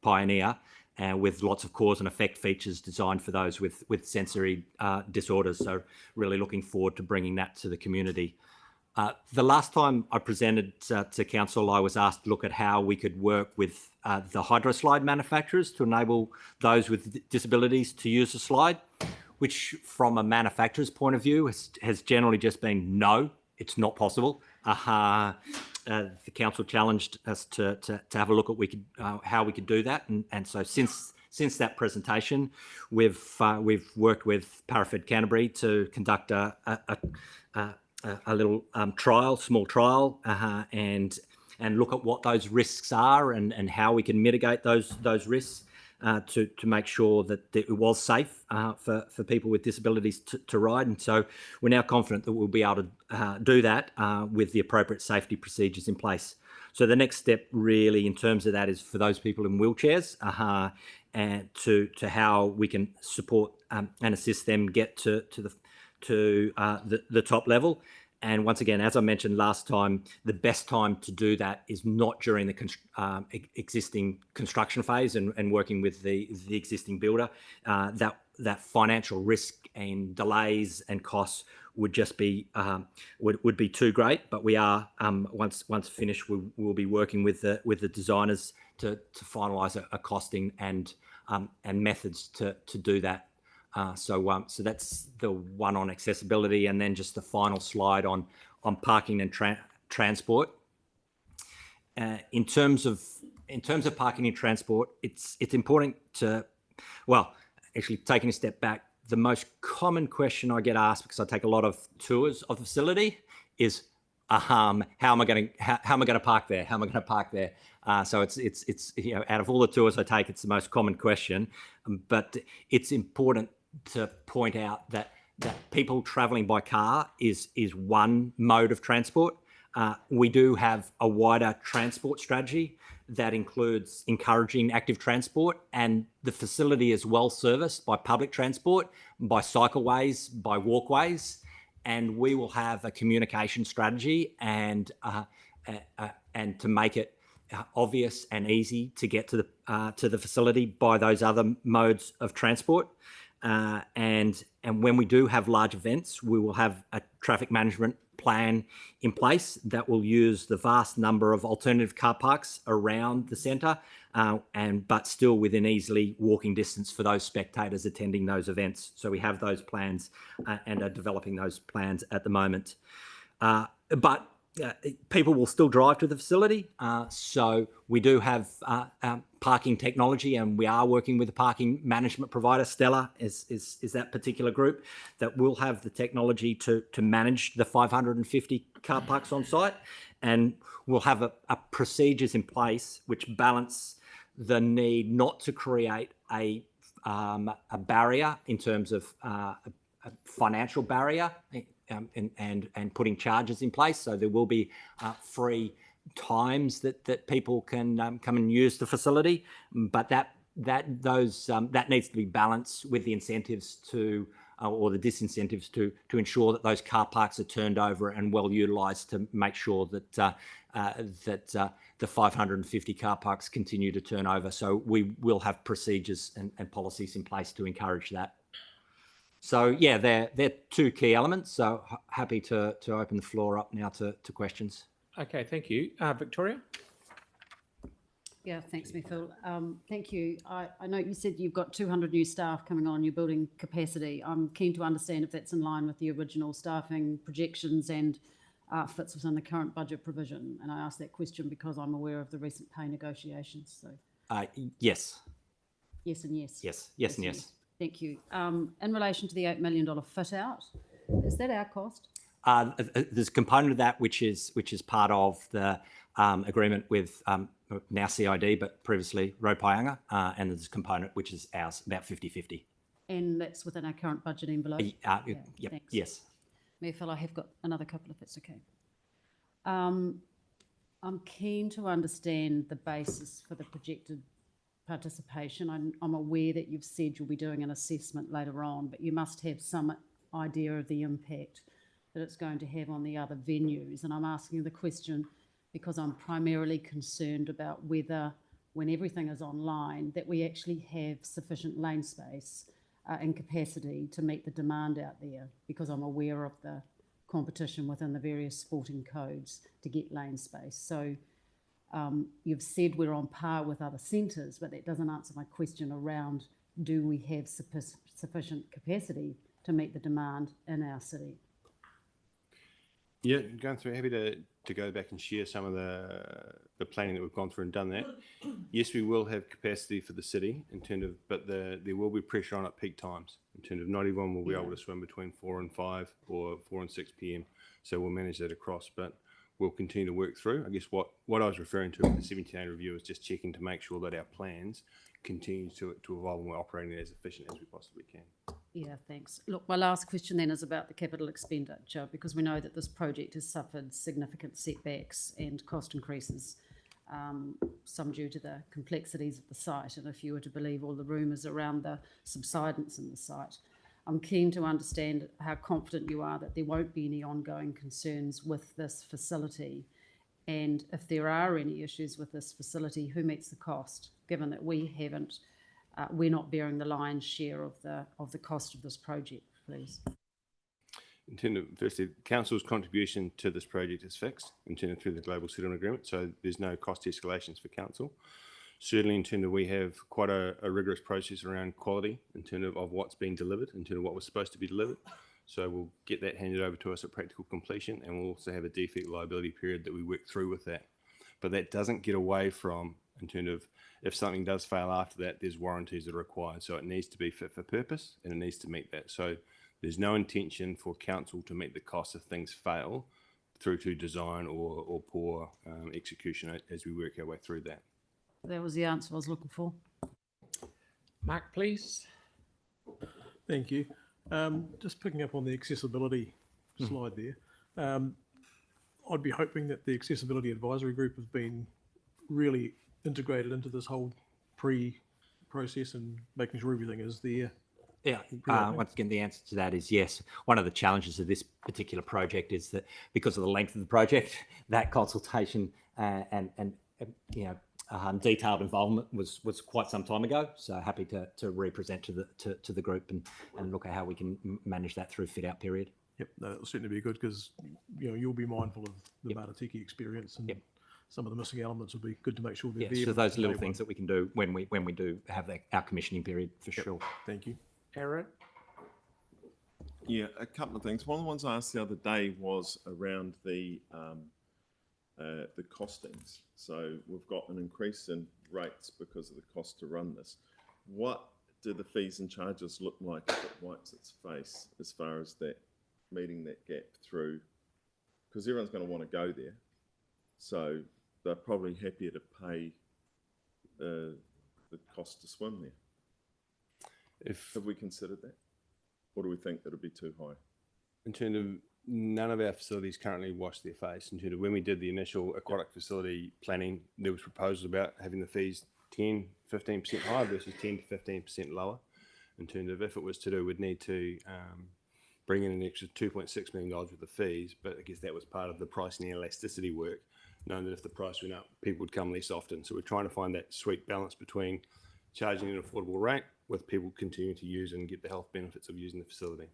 Pioneer, and with lots of cause and effect features designed for those with sensory disorders. So really looking forward to bringing that to the community. The last time I presented to council, I was asked to look at how we could work with the hydroslide manufacturers to enable those with disabilities to use the slide, which from a manufacturer's point of view has generally just been no, it's not possible. The council challenged us to have a look at how we could do that, and so since that presentation, we've worked with Parafed Canterbury to conduct a little small trial, and look at what those risks are and how we can mitigate those risks to make sure that it was safe for people with disabilities to ride. And so we're now confident that we'll be able to do that with the appropriate safety procedures in place. So the next step really in terms of that is for those people in wheelchairs, and to how we can support and assist them get to the top level. And once again, as I mentioned last time, the best time to do that is not during the existing construction phase and working with the existing builder. That financial risk and delays and costs would just be would be too great. But we are once finished, we'll be working with the designers to finalise a costing and methods to do that. So that's the one on accessibility, and then just the final slide on parking and transport. In terms of parking and transport, it's important to, well, actually taking a step back, the most common question I get asked, because I take a lot of tours of the facility, is how am I going to park there? How am I going to park there? So it's out of all the tours I take, it's the most common question. But it's important to point out that people travelling by car is one mode of transport. We do have a wider transport strategy that includes encouraging active transport, and the facility is well serviced by public transport, by cycleways, by walkways, and we will have a communication strategy and to make it obvious and easy to get to the facility by those other modes of transport. And when we do have large events, we will have a traffic management plan in place that will use the vast number of alternative car parks around the centre, but still within easily walking distance for those spectators attending those events. So we have those plans and are developing those plans at the moment. But people will still drive to the facility. So we do have parking technology, and we are working with the parking management provider. Stella is that particular group that will have the technology to manage the 550 car parks on site, and we'll have a procedures in place which balance the need not to create a barrier in terms of a financial barrier. And putting charges in place, so there will be free times that people can come and use the facility, but that needs to be balanced with the incentives to or the disincentives to ensure that those car parks are turned over and well utilised to make sure that the 550 car parks continue to turn over. So we will have procedures and policies in place to encourage that. So yeah, they're two key elements. So happy to open the floor up now to questions. Okay, thank you. Victoria? Yeah, thanks, Phil. Thank you. I know you said you've got 200 new staff coming on, you're building capacity. I'm keen to understand if that's in line with the original staffing projections and fits within the current budget provision. And I ask that question because I'm aware of the recent pay negotiations. So yes. Yes and yes. Yes and yes. Thank you. In relation to the $8 million fit out, is that our cost? There's a component of that which is part of the agreement with now CID, but previously Ropayanga, and there's a component which is ours, about 50-50. And that's within our current budget envelope? Yep. Thanks. Yes. Mayor Phil, I have got another couple if that's okay. I'm keen to understand the basis for the projected participation. I'm aware that you've said you'll be doing an assessment later on, but you must have some idea of the impact that it's going to have on the other venues. And I'm asking the question because I'm primarily concerned about whether, when everything is online, that we actually have sufficient lane space and capacity to meet the demand out there, because I'm aware of the competition within the various sporting codes to get lane space. So you've said we're on par with other centres, but that doesn't answer my question around, do we have sufficient capacity to meet the demand in our city? Yeah, going through, happy to go back and share some of the planning that we've gone through and done that. Yes, we will have capacity for the city in terms of, but there will be pressure on at peak times in terms of not everyone will be able to swim between 4 and 5 or 4 and 6 p.m. So we'll manage that across, but we'll continue to work through. I guess what I was referring to with the 17A review is just checking to make sure that our plans continue to evolve and we're operating as efficient as we possibly can. Yeah, thanks. Look, my last question then is about the capital expenditure, because we know that this project has suffered significant setbacks and cost increases, some due to the complexities of the site, and if you were to believe all the rumours around the subsidence in the site. I'm keen to understand how confident you are that there won't be any ongoing concerns with this facility, and if there are any issues with this facility, who meets the cost, given that we're not bearing the lion's share of the cost of this project, please. In terms of, firstly, Council's contribution to this project is fixed in terms of through the Global Settlement Agreement, so there's no cost escalations for Council. Certainly in terms of, we have quite a rigorous process around quality in terms of what's being delivered, in terms of what was supposed to be delivered. So we'll get that handed over to us at practical completion, and we'll also have a defect liability period that we work through with that. But that doesn't get away from, in terms of, if something does fail after that, there's warranties that are required. So it needs to be fit for purpose and it needs to meet that. So there's no intention for Council to meet the cost if things fail through to design or poor execution as we work our way through that. That was the answer I was looking for. Mark, please. Thank you. Just picking up on the accessibility slide there. I'd be hoping that the accessibility advisory group has been really integrated into this whole process and making sure everything is there. Yeah, once again, the answer to that is yes. One of the challenges of this particular project is that because of the length of the project, that consultation and detailed involvement was quite some time ago. So happy to represent to the group and look at how we can manage that through fit out period. Yep, no, it'll certainly be good because you'll be mindful of the Matatiki experience and some of the missing elements will be good to make sure they're there. So those little things that we can do when we do have our commissioning period for sure. Thank you. Aaron? Yeah, a couple of things. One of the ones I asked the other day was around the the costings. So we've got an increase in rates because of the cost to run this. What do the fees and charges look like if it wipes its face as far as that meeting that gap through? Because everyone's going to want to go there, so they're probably happier to pay the cost to swim there. Have we considered that, or do we think that it'd be too high? In terms of, none of our facilities currently wash their face. In terms of when we did the initial aquatic facility planning, there was proposals about having the fees 10-15% higher versus 10 to 15% lower. In terms of if it was to do, we'd need to bring in an extra $2.6 million worth of fees, but I guess that was part of the pricing and elasticity work, knowing that if the price went up, people would come less often. So we're trying to find that sweet balance between charging an affordable rate with people continuing to use and get the health benefits of using the facility.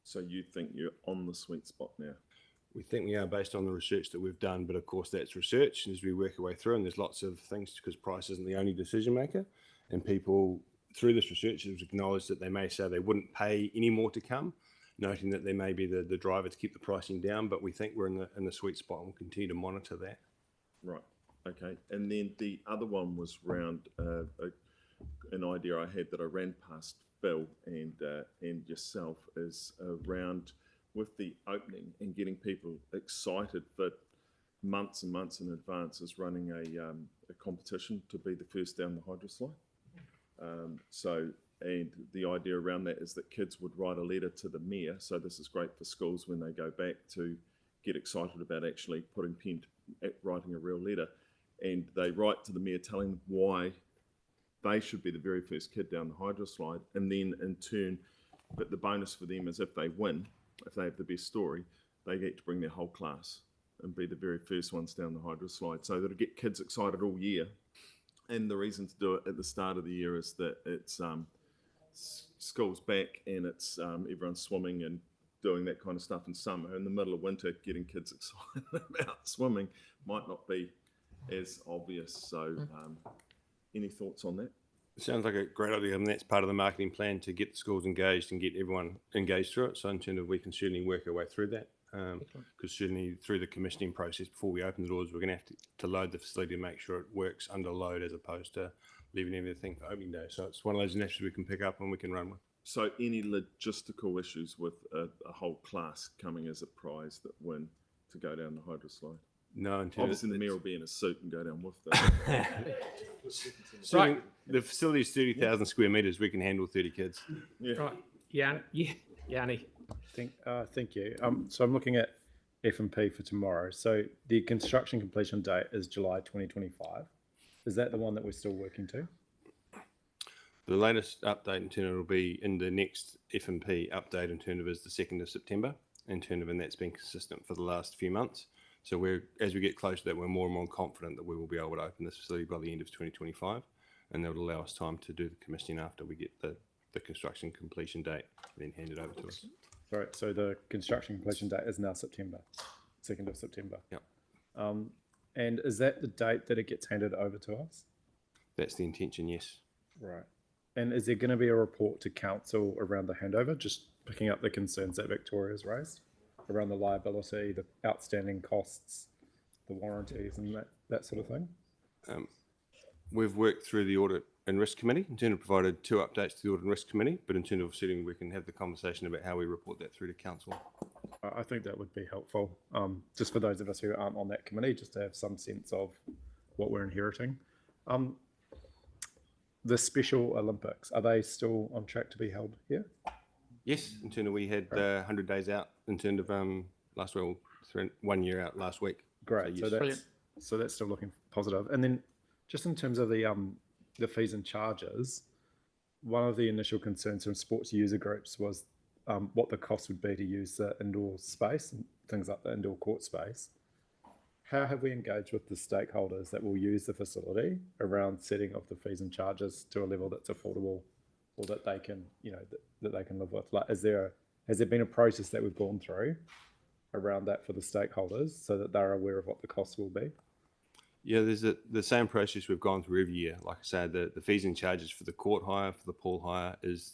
So you think you're on the sweet spot now? We think we are based on the research that we've done, but of course that's research as we work our way through, and there's lots of things because price isn't the only decision maker, and people through this research have acknowledged that they may say they wouldn't pay any more to come, noting that there may be the driver to keep the pricing down, but we think we're in the sweet spot and we'll continue to monitor that. Right, okay. And then the other one was around an idea I had that I ran past Phil and yourself is around with the opening and getting people excited for months and months in advance is running a competition to be the first down the hydro slide. And the idea around that is that kids would write a letter to the mayor. So this is great for schools when they go back to get excited about actually putting pen to writing a real letter. And they write to the mayor telling them why they should be the very first kid down the hydro slide. And then in turn, but the bonus for them is if they win, if they have the best story, they get to bring their whole class and be the very first ones down the hydro slide. So that'll get kids excited all year. And the reason to do it at the start of the year is that it's school's back and it's everyone's swimming and doing that kind of stuff in summer. In the middle of winter, getting kids excited about swimming might not be as obvious. So any thoughts on that? It sounds like a great idea, and that's part of the marketing plan to get the schools engaged and get everyone engaged through it. So in terms of we can certainly work our way through that. Because certainly through the commissioning process before we open the doors, we're going to have to load the facility to make sure it works under load as opposed to leaving everything for opening day. So it's one of those initiatives we can pick up and we can run with. So any logistical issues with a whole class coming as a prize that win to go down the hydro slide? No, obviously the mayor will be in a suit and go down with them. Right. The facility is 30,000 square metres. We can handle 30 kids. Yeah. Right. Yanni. Thank you. So I'm looking at F&P for tomorrow. So the construction completion date is July 2025. Is that the one that we're still working to? The latest update in terms of will be in the next F&P update in terms of is the 2nd of September in terms of, and that's been consistent for the last few months. So as we get closer to that, we're more and more confident that we will be able to open this facility by the end of 2025, and that will allow us time to do the commissioning after we get the construction completion date, then hand it over to us. Right. So the construction completion date is now September, 2nd of September. Yep. And is that the date that it gets handed over to us? That's the intention, yes. Right. And is there going to be a report to council around the handover, just picking up the concerns that Victoria's raised around the liability, the outstanding costs, the warranties, and that sort of thing? We've worked through the Audit and Risk Committee in terms of provided 2 updates to the Audit and Risk Committee, but in terms of sitting, we can have the conversation about how we report that through to council. I think that would be helpful, just for those of us who aren't on that committee, just to have some sense of what we're inheriting. The Special Olympics, are they still on track to be held here? Yes, in terms of we had 100 days out in terms of last week, 1 year out last week. Great, so that's still looking positive. And then just in terms of the fees and charges, one of the initial concerns from sports user groups was what the cost would be to use the indoor space and things like the indoor court space. How have we engaged with the stakeholders that will use the facility around setting of the fees and charges to a level that's affordable, or that they can, that they can live with? Like, has there been a process that we've gone through around that for the stakeholders so that they're aware of what the costs will be? Yeah, there's the same process we've gone through every year. Like I said, the fees and charges for the court hire, for the pool hire is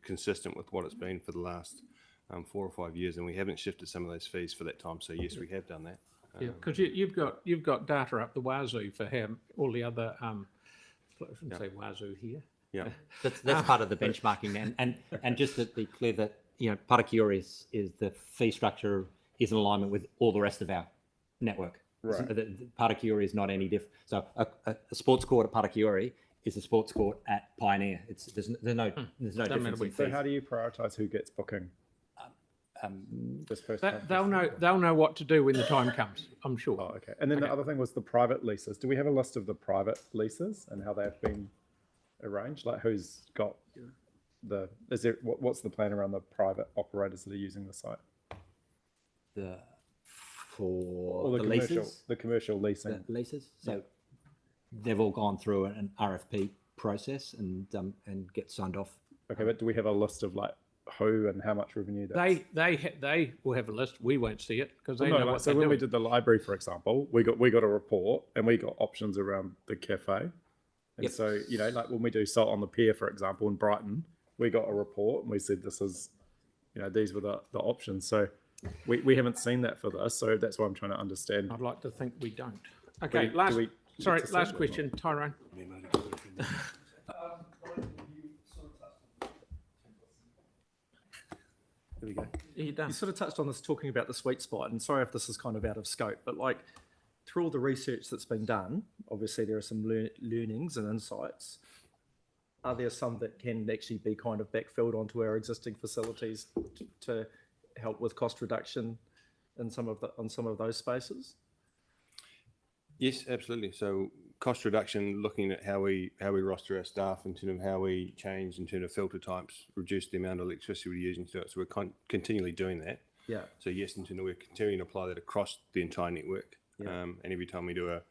consistent with what it's been for the last 4 or 5 years, and we haven't shifted some of those fees for that time. So yes, we have done that. Yeah, because you've got data up the wazoo for him, all the other I shouldn't say wazoo here. Yeah. That's part of the benchmarking, and just to be clear that Parakiori is the fee structure is in alignment with all the rest of our network. Right. The Parakiori is not any different. So a sports court at Parakiori is a sports court at Pioneer. There's no difference in So fees. how do you prioritise who gets booking? Just first come, They'll first know. served? They'll know what to do when the time comes. I'm sure. Oh, okay. And then the other thing was the private leases. Do we have a list of the private leases and how they've been arranged? Like who's got what's the plan around the private operators that are using the site? For Or the commercial, leases, the commercial leasing. the leases. So they've all gone through an RFP process and get signed off. Okay, but do we have a list of like who and how much revenue? They will have a list. We won't see it because they Well, know no, what so they're when we doing. did the library, for example, we got a report and we got options around the cafe. And Yep. so, like when we do Salt on the Pier, for example, in Brighton, we got a report and we said this is, these were the options. So we haven't seen that for this. So that's why I'm trying to understand. I'd like to think we don't. Okay, Do last we get sorry, to see last it or question, Tyrone. There we go. Are you done? You sort of touched on this talking about the sweet spot, and sorry if this is kind of out of scope, but like through all the research that's been done, obviously there are some learnings and insights. Are there some that can actually be kind of backfilled onto our existing facilities to help with cost reduction in on some of those spaces? Yes, absolutely. So cost reduction, looking at how we roster our staff in terms of how we change in terms of filter types, reduce the amount of electricity we're using to it. So we're continually doing that. Yeah. So yes, in terms of we're continuing to apply that across the entire network. Yeah. And every time we do a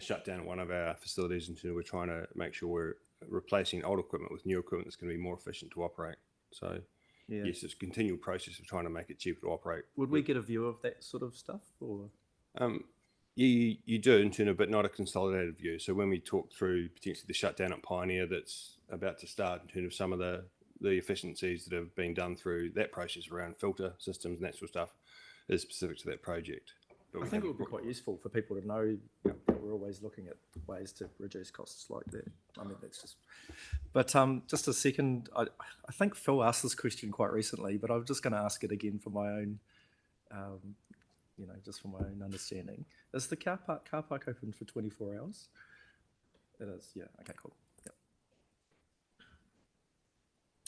shutdown at one of our facilities, in terms of we're trying to make sure we're replacing old equipment with new equipment that's going to be more efficient to operate. So Yeah. yes, it's a continual process of trying to make it cheaper to operate. Would we get a view of that sort of stuff, or? You do in terms of, but not a consolidated view. So when we talk through potentially the shutdown at Pioneer that's about to start in terms of some of the efficiencies that have been done through that process around filter systems and that sort of stuff is specific to that project. But I think it would be quite useful for people to know that we're always looking at ways to reduce costs like that. I mean, that's just. But just a second, I think Phil asked this question quite recently, but I'm just going to ask it again for my own, just for my own understanding. Is the car park open for 24 hours? It is. Yeah. Okay. Cool. Yep.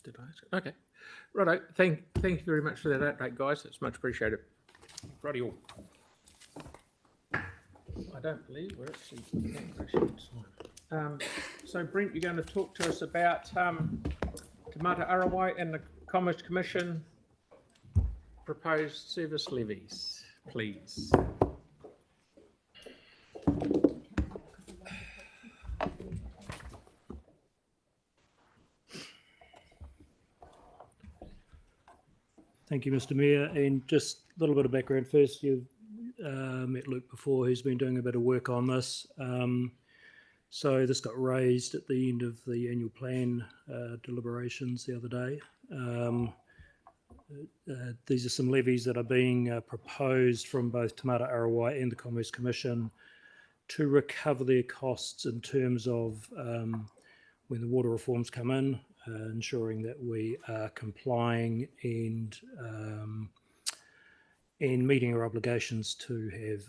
Did I ask? Okay. Righto. Thank you very much for that update, guys. It's much appreciated. Righty all. I don't believe we're actually getting questions. So Brent, you're going to talk to us about Te Mata Arawai and the Commerce Commission proposed service levies, please. Thank you, Mr. Mayor. And just a little bit of background first. You've met Luke before, who's been doing a bit of work on this. So this got raised at the end of the annual plan deliberations the other day. These are some levies that are being proposed from both Te Mata Arawai and the Commerce Commission to recover their costs in terms of when the water reforms come in, ensuring that we are complying and meeting our obligations to have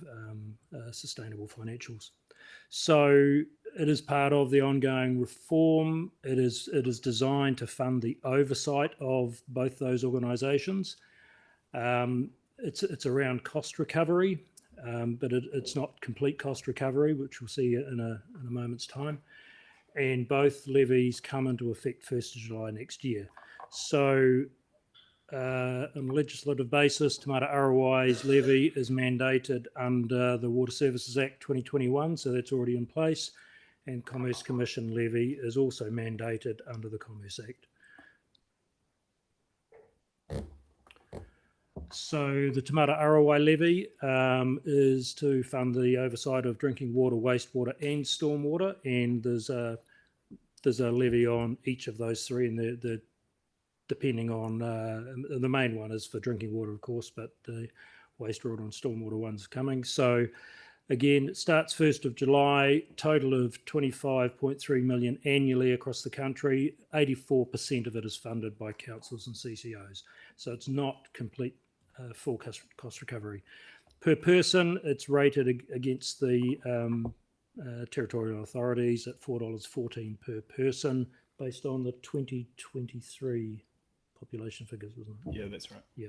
sustainable financials. So it is part of the ongoing reform. It is designed to fund the oversight of both those organisations. It's around cost recovery, but it's not complete cost recovery, which we'll see in a moment's time. And both levies come into effect 1st of July next year. So on a legislative basis, Te Mata Arawai's levy is mandated under the Water Services Act 2021, so that's already in place. And Commerce Commission levy is also mandated under the Commerce Act. So the Te Mata Arawai levy is to fund the oversight of drinking water, wastewater and stormwater, and there's a levy on each of those three, and depending on the main one is for drinking water, of course, but the wastewater and stormwater ones coming. So again, it starts 1st of July, total of 25.3 million annually across the country. 84% of it is funded by councils and CCOs. So it's not complete full cost recovery. Per person, it's rated against the territorial authorities at $4.14 per person based on the 2023 population figures, wasn't it? Yeah, that's right. Yeah.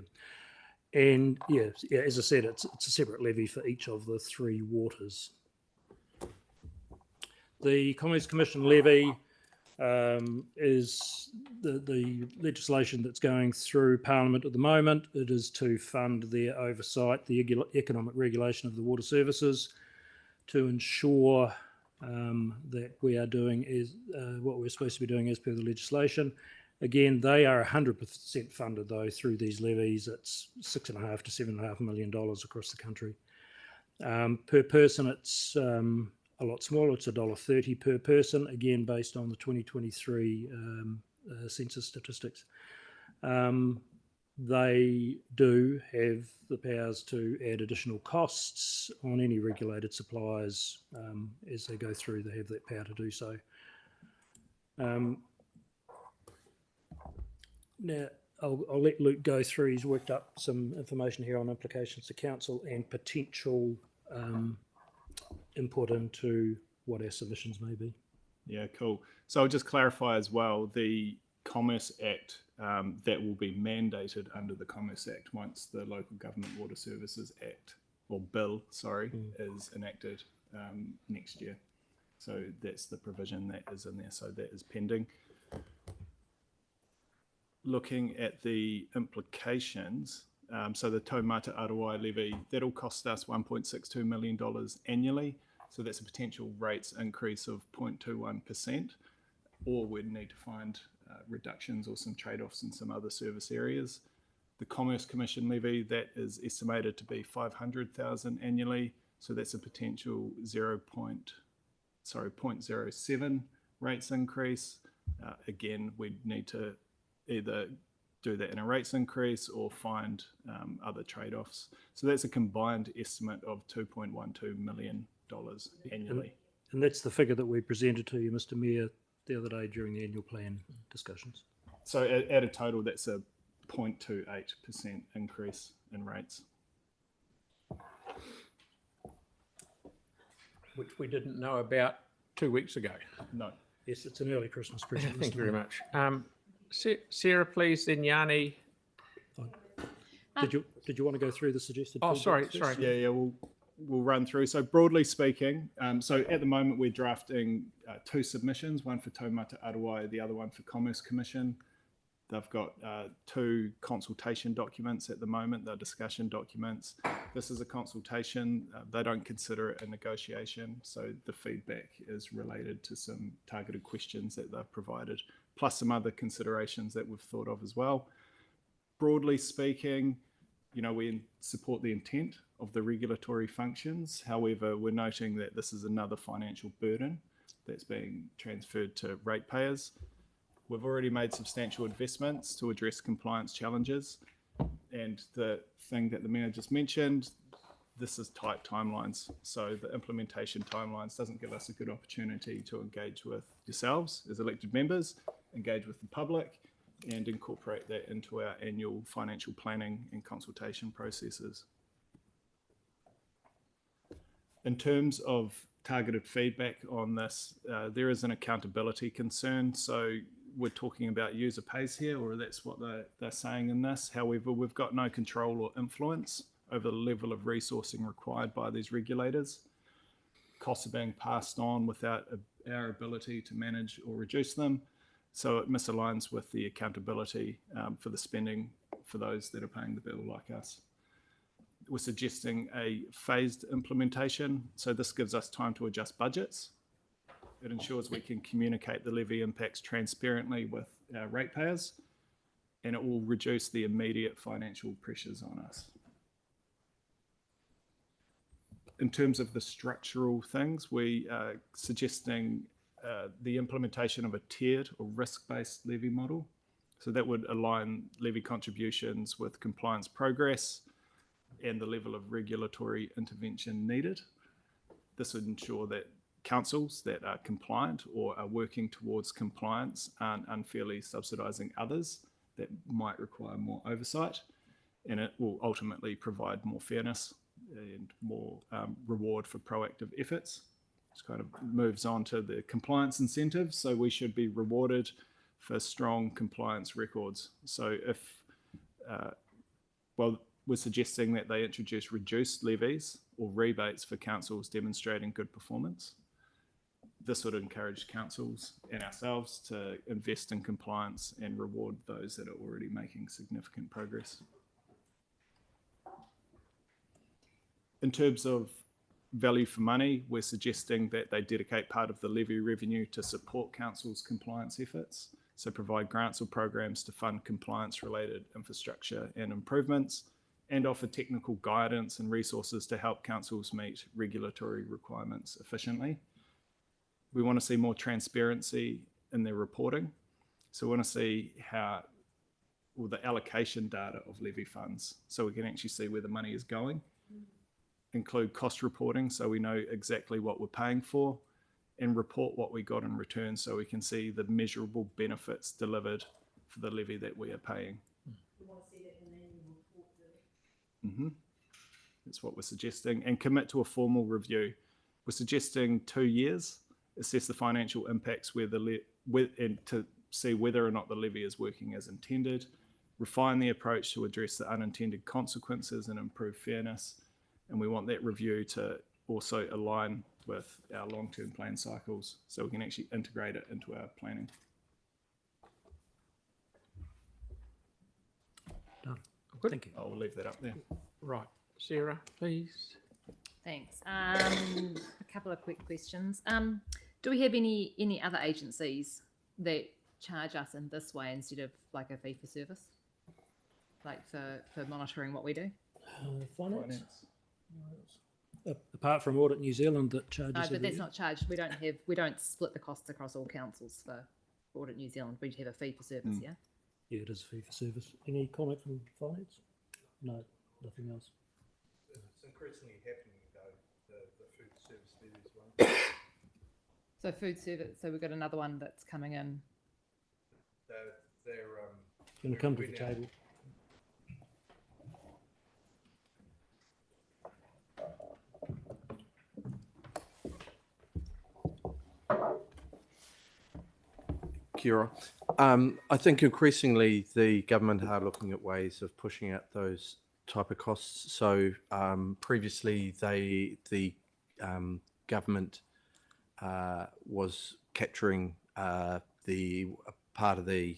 And yeah, as I said, it's a separate levy for each of the three waters. The Commerce Commission levy is the legislation that's going through Parliament at the moment. It is to fund their oversight, the economic regulation of the water services, to ensure that we are doing what we're supposed to be doing as per the legislation. Again, they are 100% funded though through these levies. It's $6.5 to $7.5 million across the country. Per person, it's a lot smaller. It's $1.30 per person, again based on the 2023 census statistics. They do have the powers to add additional costs on any regulated suppliers as they go through. They have that power to do so. Now, I'll let Luke go through. He's worked up some information here on implications to council and potential input into what our submissions may be. Yeah, cool. So I'll just clarify as well, the Commerce Act that will be mandated under the Commerce Act once the Local Government Water Services Act, or Bill, sorry, is enacted next year. So that's the provision that is in there. So that is pending. Looking at the implications, so the Taumata Arawai levy, that'll cost us $1.62 million annually. So that's a potential rates increase of 0.21%, or we'd need to find reductions or some trade-offs in some other service areas. The Commerce Commission levy, that is estimated to be $500,000 annually. So that's a potential 0.07 rates increase. Again, we'd need to either do that in a rates increase or find other trade-offs. So that's a combined estimate of $2.12 million annually. And that's the figure that we presented to you, Mr. Mayor, the other day during the annual plan discussions. So at a total, that's a 0.28% increase in rates. Which we didn't know about 2 weeks ago. No. Yes, it's an early Christmas present. Thank you very much. Sarah, please, then Yanni. Did you want to go through the suggested? Oh, sorry. Yeah, we'll run through. So broadly speaking, so at the moment we're drafting two submissions, one for Taumata Arawai, the other one for Commerce Commission. They've got two consultation documents at the moment. They're discussion documents. This is a consultation. They don't consider it a negotiation. So the feedback is related to some targeted questions that they've provided, plus some other considerations that we've thought of as well. Broadly speaking, we support the intent of the regulatory functions. However, we're noting that this is another financial burden that's being transferred to ratepayers. We've already made substantial investments to address compliance challenges. And the thing that the Mayor just mentioned, this is tight timelines. So the implementation timelines doesn't give us a good opportunity to engage with yourselves as elected members, engage with the public, and incorporate that into our annual financial planning and consultation processes. In terms of targeted feedback on this, there is an accountability concern. So we're talking about user pays here, or that's what they're saying in this. However, we've got no control or influence over the level of resourcing required by these regulators. Costs are being passed on without our ability to manage or reduce them. So it misaligns with the accountability for the spending for those that are paying the bill like us. We're suggesting a phased implementation. So this gives us time to adjust budgets. It ensures we can communicate the levy impacts transparently with our ratepayers, and it will reduce the immediate financial pressures on us. In terms of the structural things, we are suggesting the implementation of a tiered or risk-based levy model. So that would align levy contributions with compliance progress. and the level of regulatory intervention needed. This would ensure that councils that are compliant or are working towards compliance aren't unfairly subsidising others that might require more oversight, and it will ultimately provide more fairness and more reward for proactive efforts. This kind of moves on to the compliance incentives. So we should be rewarded for strong compliance records. So if, we're suggesting that they introduce reduced levies or rebates for councils demonstrating good performance. This would encourage councils and ourselves to invest in compliance and reward those that are already making significant progress. In terms of value for money, we're suggesting that they dedicate part of the levy revenue to support councils' compliance efforts. So provide grants or programs to fund compliance-related infrastructure and improvements, and offer technical guidance and resources to help councils meet regulatory requirements efficiently. We want to see more transparency in their reporting. So we want to see the allocation data of levy funds, so we can actually see where the money is going. Include cost reporting so we know exactly what we're paying for, and report what we got in return so we can see the measurable benefits delivered for the levy that we are paying. That's what we're suggesting, and commit to a formal review. We're suggesting 2 years, assess the financial impacts and to see whether or not the levy is working as intended, refine the approach to address the unintended consequences and improve fairness. And we want that review to also align with our long-term plan cycles so we can actually integrate it into our planning. Done. Good. Thank you. I'll leave that up there. Right. Sarah, please. Thanks. A couple of quick questions. Do we have any other agencies that charge us in this way instead of like a fee for service, like for monitoring what we do? Finance. Apart from Audit New Zealand that charges. No, but every that's year. not charged. We don't split the costs across all councils for Audit New Zealand. We have a fee for service, yeah? Yeah, it is a fee for service. Any comment from finance? No, nothing else. It's increasingly happening though, the food service levies one. So food service, so we've got another one that's coming in. They're Going to come to the table. Kia ora. I think increasingly the government are looking at ways of pushing out those type of costs. So previously the government was capturing the part of the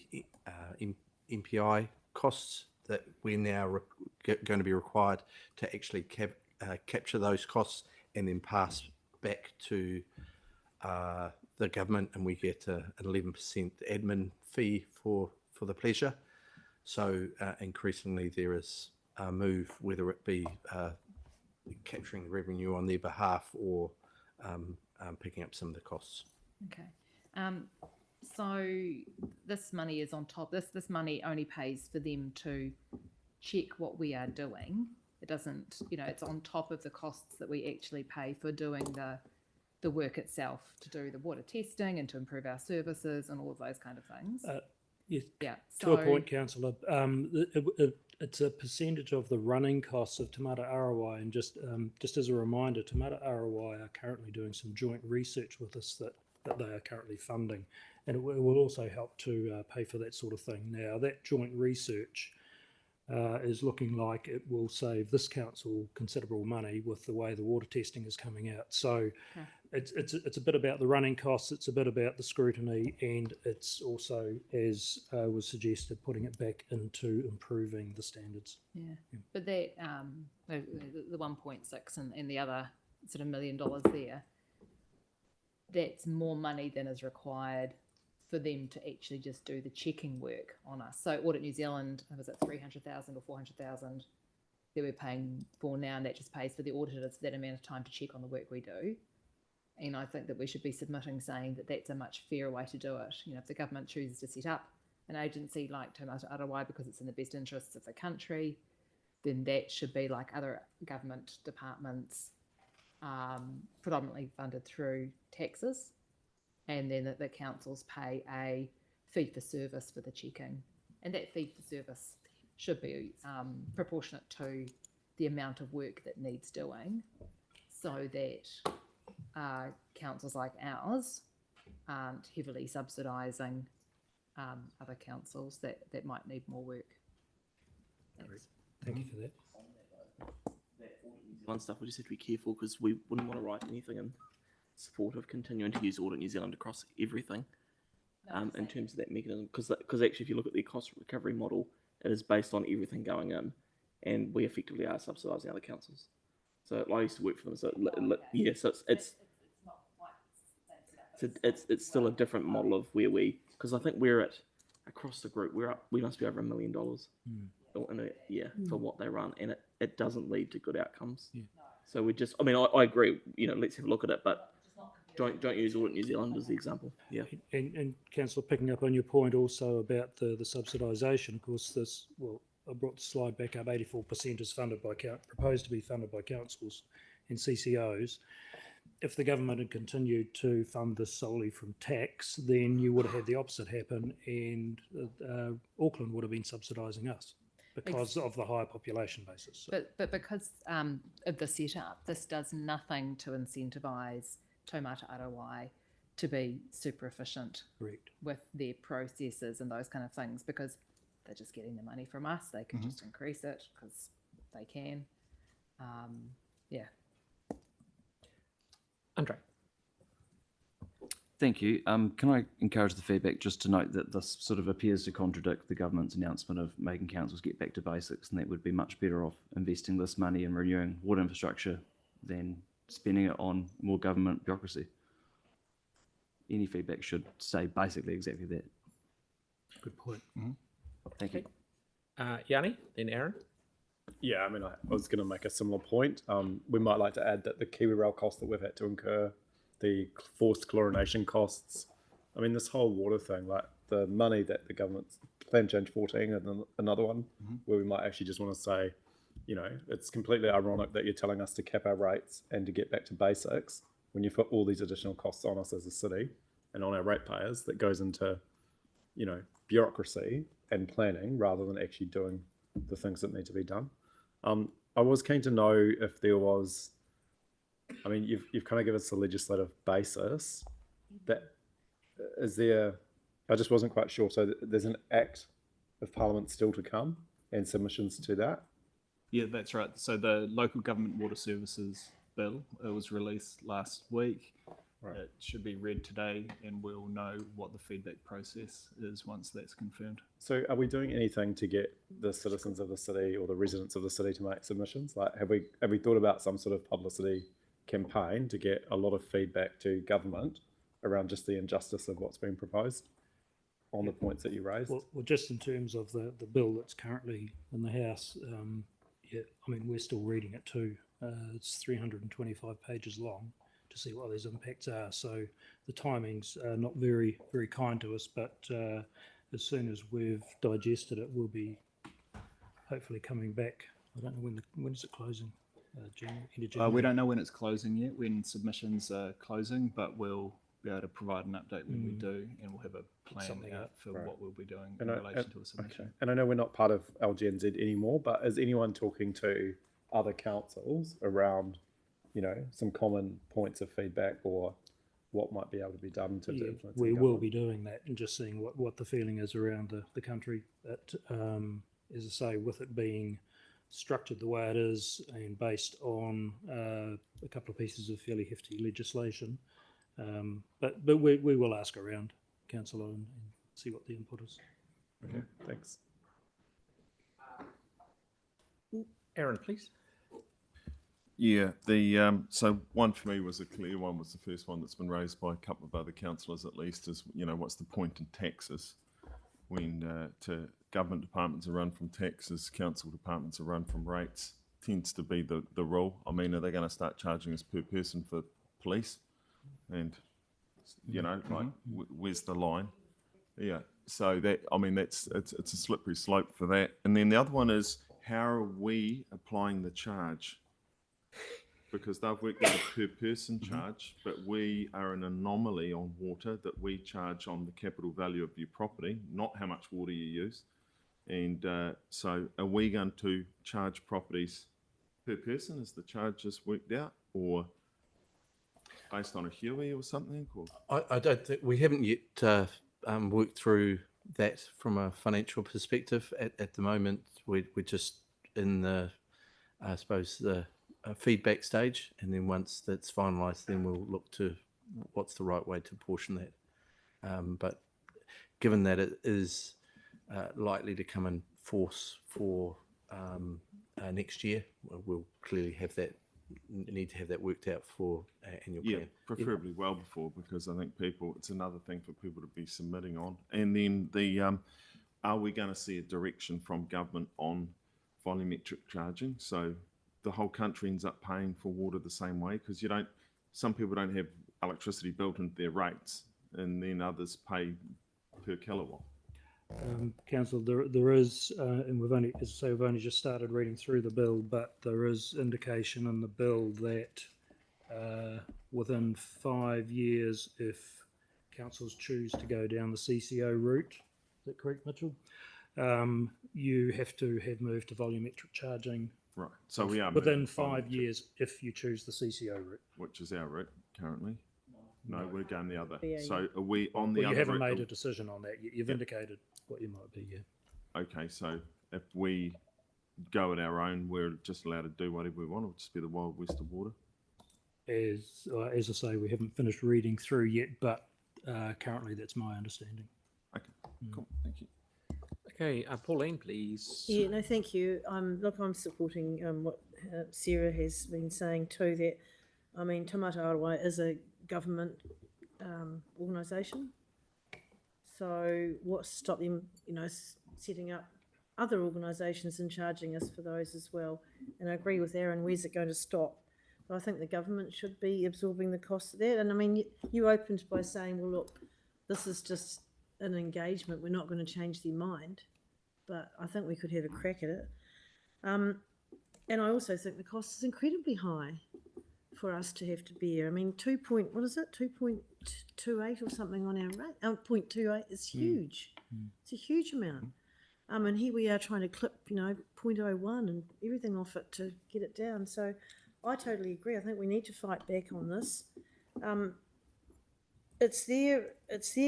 MPI costs that we're now going to be required to actually capture those costs and then pass back to the government, and we get an 11% admin fee for the pleasure. So increasingly there is a move, whether it be capturing the revenue on their behalf or picking up some of the costs. Okay. So this money is on top. This money only pays for them to check what we are doing. It doesn't, it's on top of the costs that we actually pay for doing the work itself, to do the water testing and to improve our services and all of those kind of things. Yes. Yeah. To a point, Councillor. It's a percentage of the running costs of Te Mata Arawai, and just as a reminder, Te Mata Arawai are currently doing some joint research with us that they are currently funding, and it will also help to pay for that sort of thing. Now, that joint research is looking like it will save this council considerable money with the way the water testing is coming out. So it's a bit about the running costs, it's a bit about the scrutiny, and it's also, as was suggested, putting it back into improving the standards. Yeah. But that the 1.6 and the other sort of $1 million there, that's more money than is required for them to actually just do the checking work on us. So Audit New Zealand, was it 300,000 or 400,000 that we're paying for now, and that just pays for the auditors for that amount of time to check on the work we do. And I think that we should be submitting saying that that's a much fairer way to do it. If the government chooses to set up an agency like Te Mata Arawai because it's in the best interests of the country, then that should be like other government departments, predominantly funded through taxes, and then the councils pay a fee for service for the checking, and that fee for service should be proportionate to the amount of work that needs doing, so that councils like ours aren't heavily subsidising other councils that might need more work. Thanks. Thank you for that. One stuff we just have to be careful because we wouldn't want to write anything in support of continuing to use Audit New Zealand across everything. In terms of that mechanism, because actually if you look at the cost recovery model, it is based on everything going in, and we effectively are subsidising other councils. So I used to work for them, so yeah, so it's still a different model of where because I think we're at across the group we must be over $1 million in a year for what they run, and it doesn't lead to good outcomes. Yeah. So we just, I mean, I agree. Let's have a look at it, but don't use Audit New Zealand as the example. Yeah. And Councillor, picking up on your point also about the subsidisation, of course, I brought the slide back up. 84% is funded by proposed to be funded by councils and CCOs. If the government had continued to fund this solely from tax, then you would have had the opposite happen, and Auckland would have been subsidising us because of the higher population basis. So. But because of the setup, this does nothing to incentivise Taumata Arawai to be super efficient with their processes and those kind of things, because they're just getting the money from us. They can just increase it because they can. Yeah. Andre. Thank you. Can I encourage the feedback just to note that this sort of appears to contradict the government's announcement of making councils get back to basics, and that would be much better off investing this money in renewing water infrastructure than spending it on more government bureaucracy. Any feedback should say basically exactly that. Good point. Thank you. Yanni, then Aaron. Yeah, I mean, I was going to make a similar point. We might like to add that the Kiwi Rail cost that we've had to incur, the forced chlorination costs. I mean, this whole water thing, like the money that the government's plan change 14 and then another one where we might actually just want to say, it's completely ironic that you're telling us to cap our rates and to get back to basics when you've put all these additional costs on us as a city and on our ratepayers that goes into, bureaucracy and planning rather than actually doing the things that need to be done. I was keen to know if there was, I mean, you've kind of given us a legislative basis, that is there, I just wasn't quite sure. So there's an act of parliament still to come and submissions to that? Yeah, that's right. So the Local Government Water Services Bill, it was released last week. Right. It should be read today, and we'll know what the feedback process is once that's confirmed. So are we doing anything to get the citizens of the city or the residents of the city to make submissions? Like, have we thought about some sort of publicity campaign to get a lot of feedback to government around just the injustice of what's been proposed on the points that you raised? Well, just in terms of the bill that's currently in the House, yeah, I mean, we're still reading it too. It's 325 pages long to see what these impacts are. So the timings are not very, very kind to us, but as soon as we've digested it, we'll be hopefully coming back. I don't know when is it closing? January? We don't know when it's closing yet, when submissions are closing, but we'll be able to provide an update when we do, and we'll have a plan out for what we'll be doing in relation to a submission. Okay. And I know we're not part of LGNZ anymore, but is anyone talking to other councils around, some common points of feedback or what might be able to be done in terms of influence? We will be doing that and just seeing what the feeling is around the country. That, as I say, with it being structured the way it is and based on a couple of pieces of fairly hefty legislation, but we will ask around, Councillor, and see what the input is. Okay, thanks. Aaron, please. Yeah, so one for me was a clear one, was the first one that's been raised by a couple of other councillors at least, is, what's the point in taxes when government departments are run from taxes, council departments are run from rates, tends to be the rule. I mean, are they going to start charging us per person for police? And, where's the line? Yeah, so that, I mean, it's a slippery slope for that. And then the other one is, how are we applying the charge? Because they've worked out a per person charge, but we are an anomaly on water that we charge on the capital value of your property, not how much water you use. And so are we going to charge properties per person as the charge is worked out, or based on a Huey or something? Or? I don't think we haven't yet worked through that from a financial perspective. At the moment, we're just in the, I suppose, the feedback stage, and then once that's finalised, then we'll look to what's the right way to portion that. But given that it is likely to come in force for next year, we'll clearly need to have that worked out for our annual plan. Preferably well before, because I think it's another thing for people to be submitting on. And then are we going to see a direction from government on volumetric charging? So the whole country ends up paying for water the same way, because some people don't have electricity built into their rates, and then others pay per kilowatt. Council, there is, and we've only, as I say, we've only just started reading through the bill, but there is indication in the bill that within 5 years, if councils choose to go down the CCO route, is that correct, Mitchell? You have to have moved to volumetric charging. Right. So we are within 5 years if you choose the CCO route, which is our route currently. No, we're going the other. Yeah, So are we on the well, other? you haven't route? made a decision on that. You've indicated what you might be. Yeah. Okay, so if we go at our own, we're just allowed to do whatever we want. It'll just be the Wild West of water. As I say, we haven't finished reading through yet, but currently that's my understanding. Okay, cool. Thank you. Okay, Pauline, please. Yeah, no, thank you. Look, I'm supporting what Sarah has been saying too. That I mean, Taumata Arawai is a government organisation. So what's stopped them, setting up other organisations and charging us for those as well? And I agree with Aaron. Where's it going to stop? But I think the government should be absorbing the cost of that. And I mean, you opened by saying, well, look, this is just an engagement. We're not going to change their mind. But I think we could have a crack at it. And I also think the cost is incredibly high for us to have to bear. I mean, 2.28 or something on our rate. 0.28 is huge. It's a huge amount. And here we are trying to clip, 0.01 and everything off it to get it down. So I totally agree. I think we need to fight back on this. It's their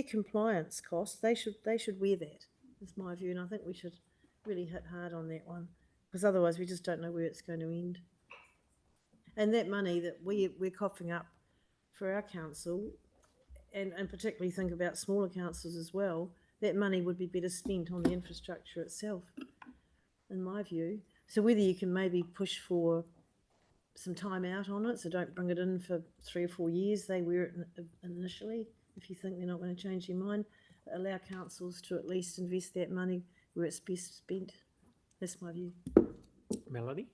compliance cost. They should wear that. That's my view, and I think we should really hit hard on that one, because otherwise we just don't know where it's going to end. And that money that we're coughing up for our council, and particularly think about smaller councils as well, that money would be better spent on the infrastructure itself, in my view. So whether you can maybe push for some time out on it, so don't bring it in for 3 or 4 years, they wear it initially, if you think they're not going to change their mind, allow councils to at least invest that money where it's best spent. That's my view. Melanie?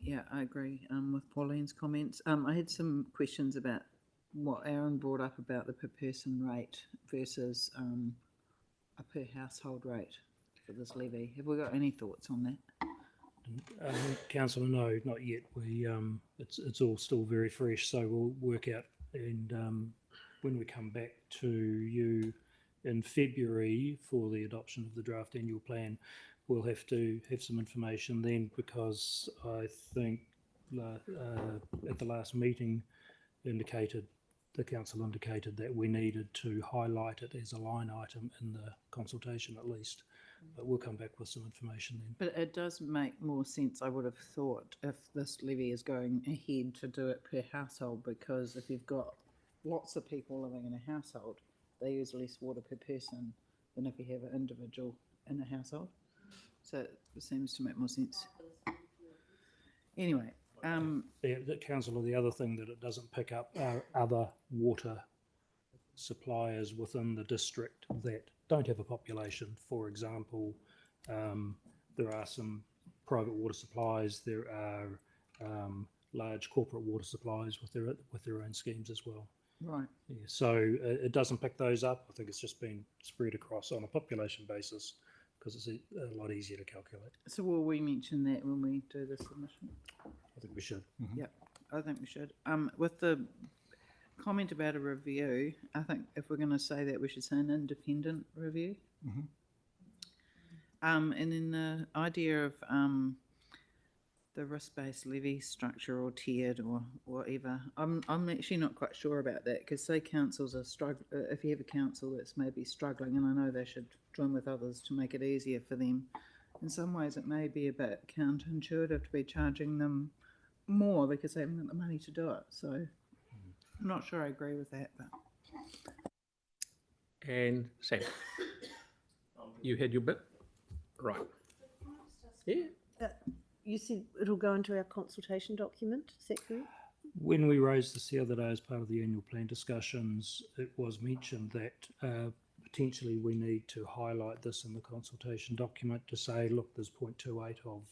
Yeah, I agree with Pauline's comments. I had some questions about what Aaron brought up about the per person rate versus a per household rate for this levy. Have we got any thoughts on that? Councillor, no, not yet. It's all still very fresh, so we'll work out, and when we come back to you in February for the adoption of the draft annual plan, we'll have to have some information then, because I think at the last meeting the council indicated that we needed to highlight it as a line item in the consultation at least. But we'll come back with some information then. But it does make more sense, I would have thought, if this levy is going ahead to do it per household, because if you've got lots of people living in a household, they use less water per person than if you have an individual in a household. So it seems to make more sense. Anyway, the council, the other thing that it doesn't pick up are other water suppliers within the district that don't have a population. For example, there are some private water supplies. There are large corporate water supplies with their own schemes as well. Right. Yeah, so it doesn't pick those up. I think it's just been spread across on a population basis, because it's a lot easier to calculate. So will we mention that when we do the submission? I think we should. Yep, I think we should. With the comment about a review, I think if we're going to say that, we should say an independent review. And then the idea of the risk-based levy structure or tiered or whatever, I'm actually not quite sure about that, because say councils are struggling, if you have a council that's maybe struggling, and I know they should join with others to make it easier for them, in some ways it may be a bit counterintuitive to be charging them more because they haven't got the money to do it. So I'm not sure I agree with that. But And Sam, you had your bit? Right. Yeah. You said it'll go into our consultation document, is that correct? When we raised this the other day as part of the annual plan discussions, it was mentioned that potentially we need to highlight this in the consultation document to say, look, there's 0.28 of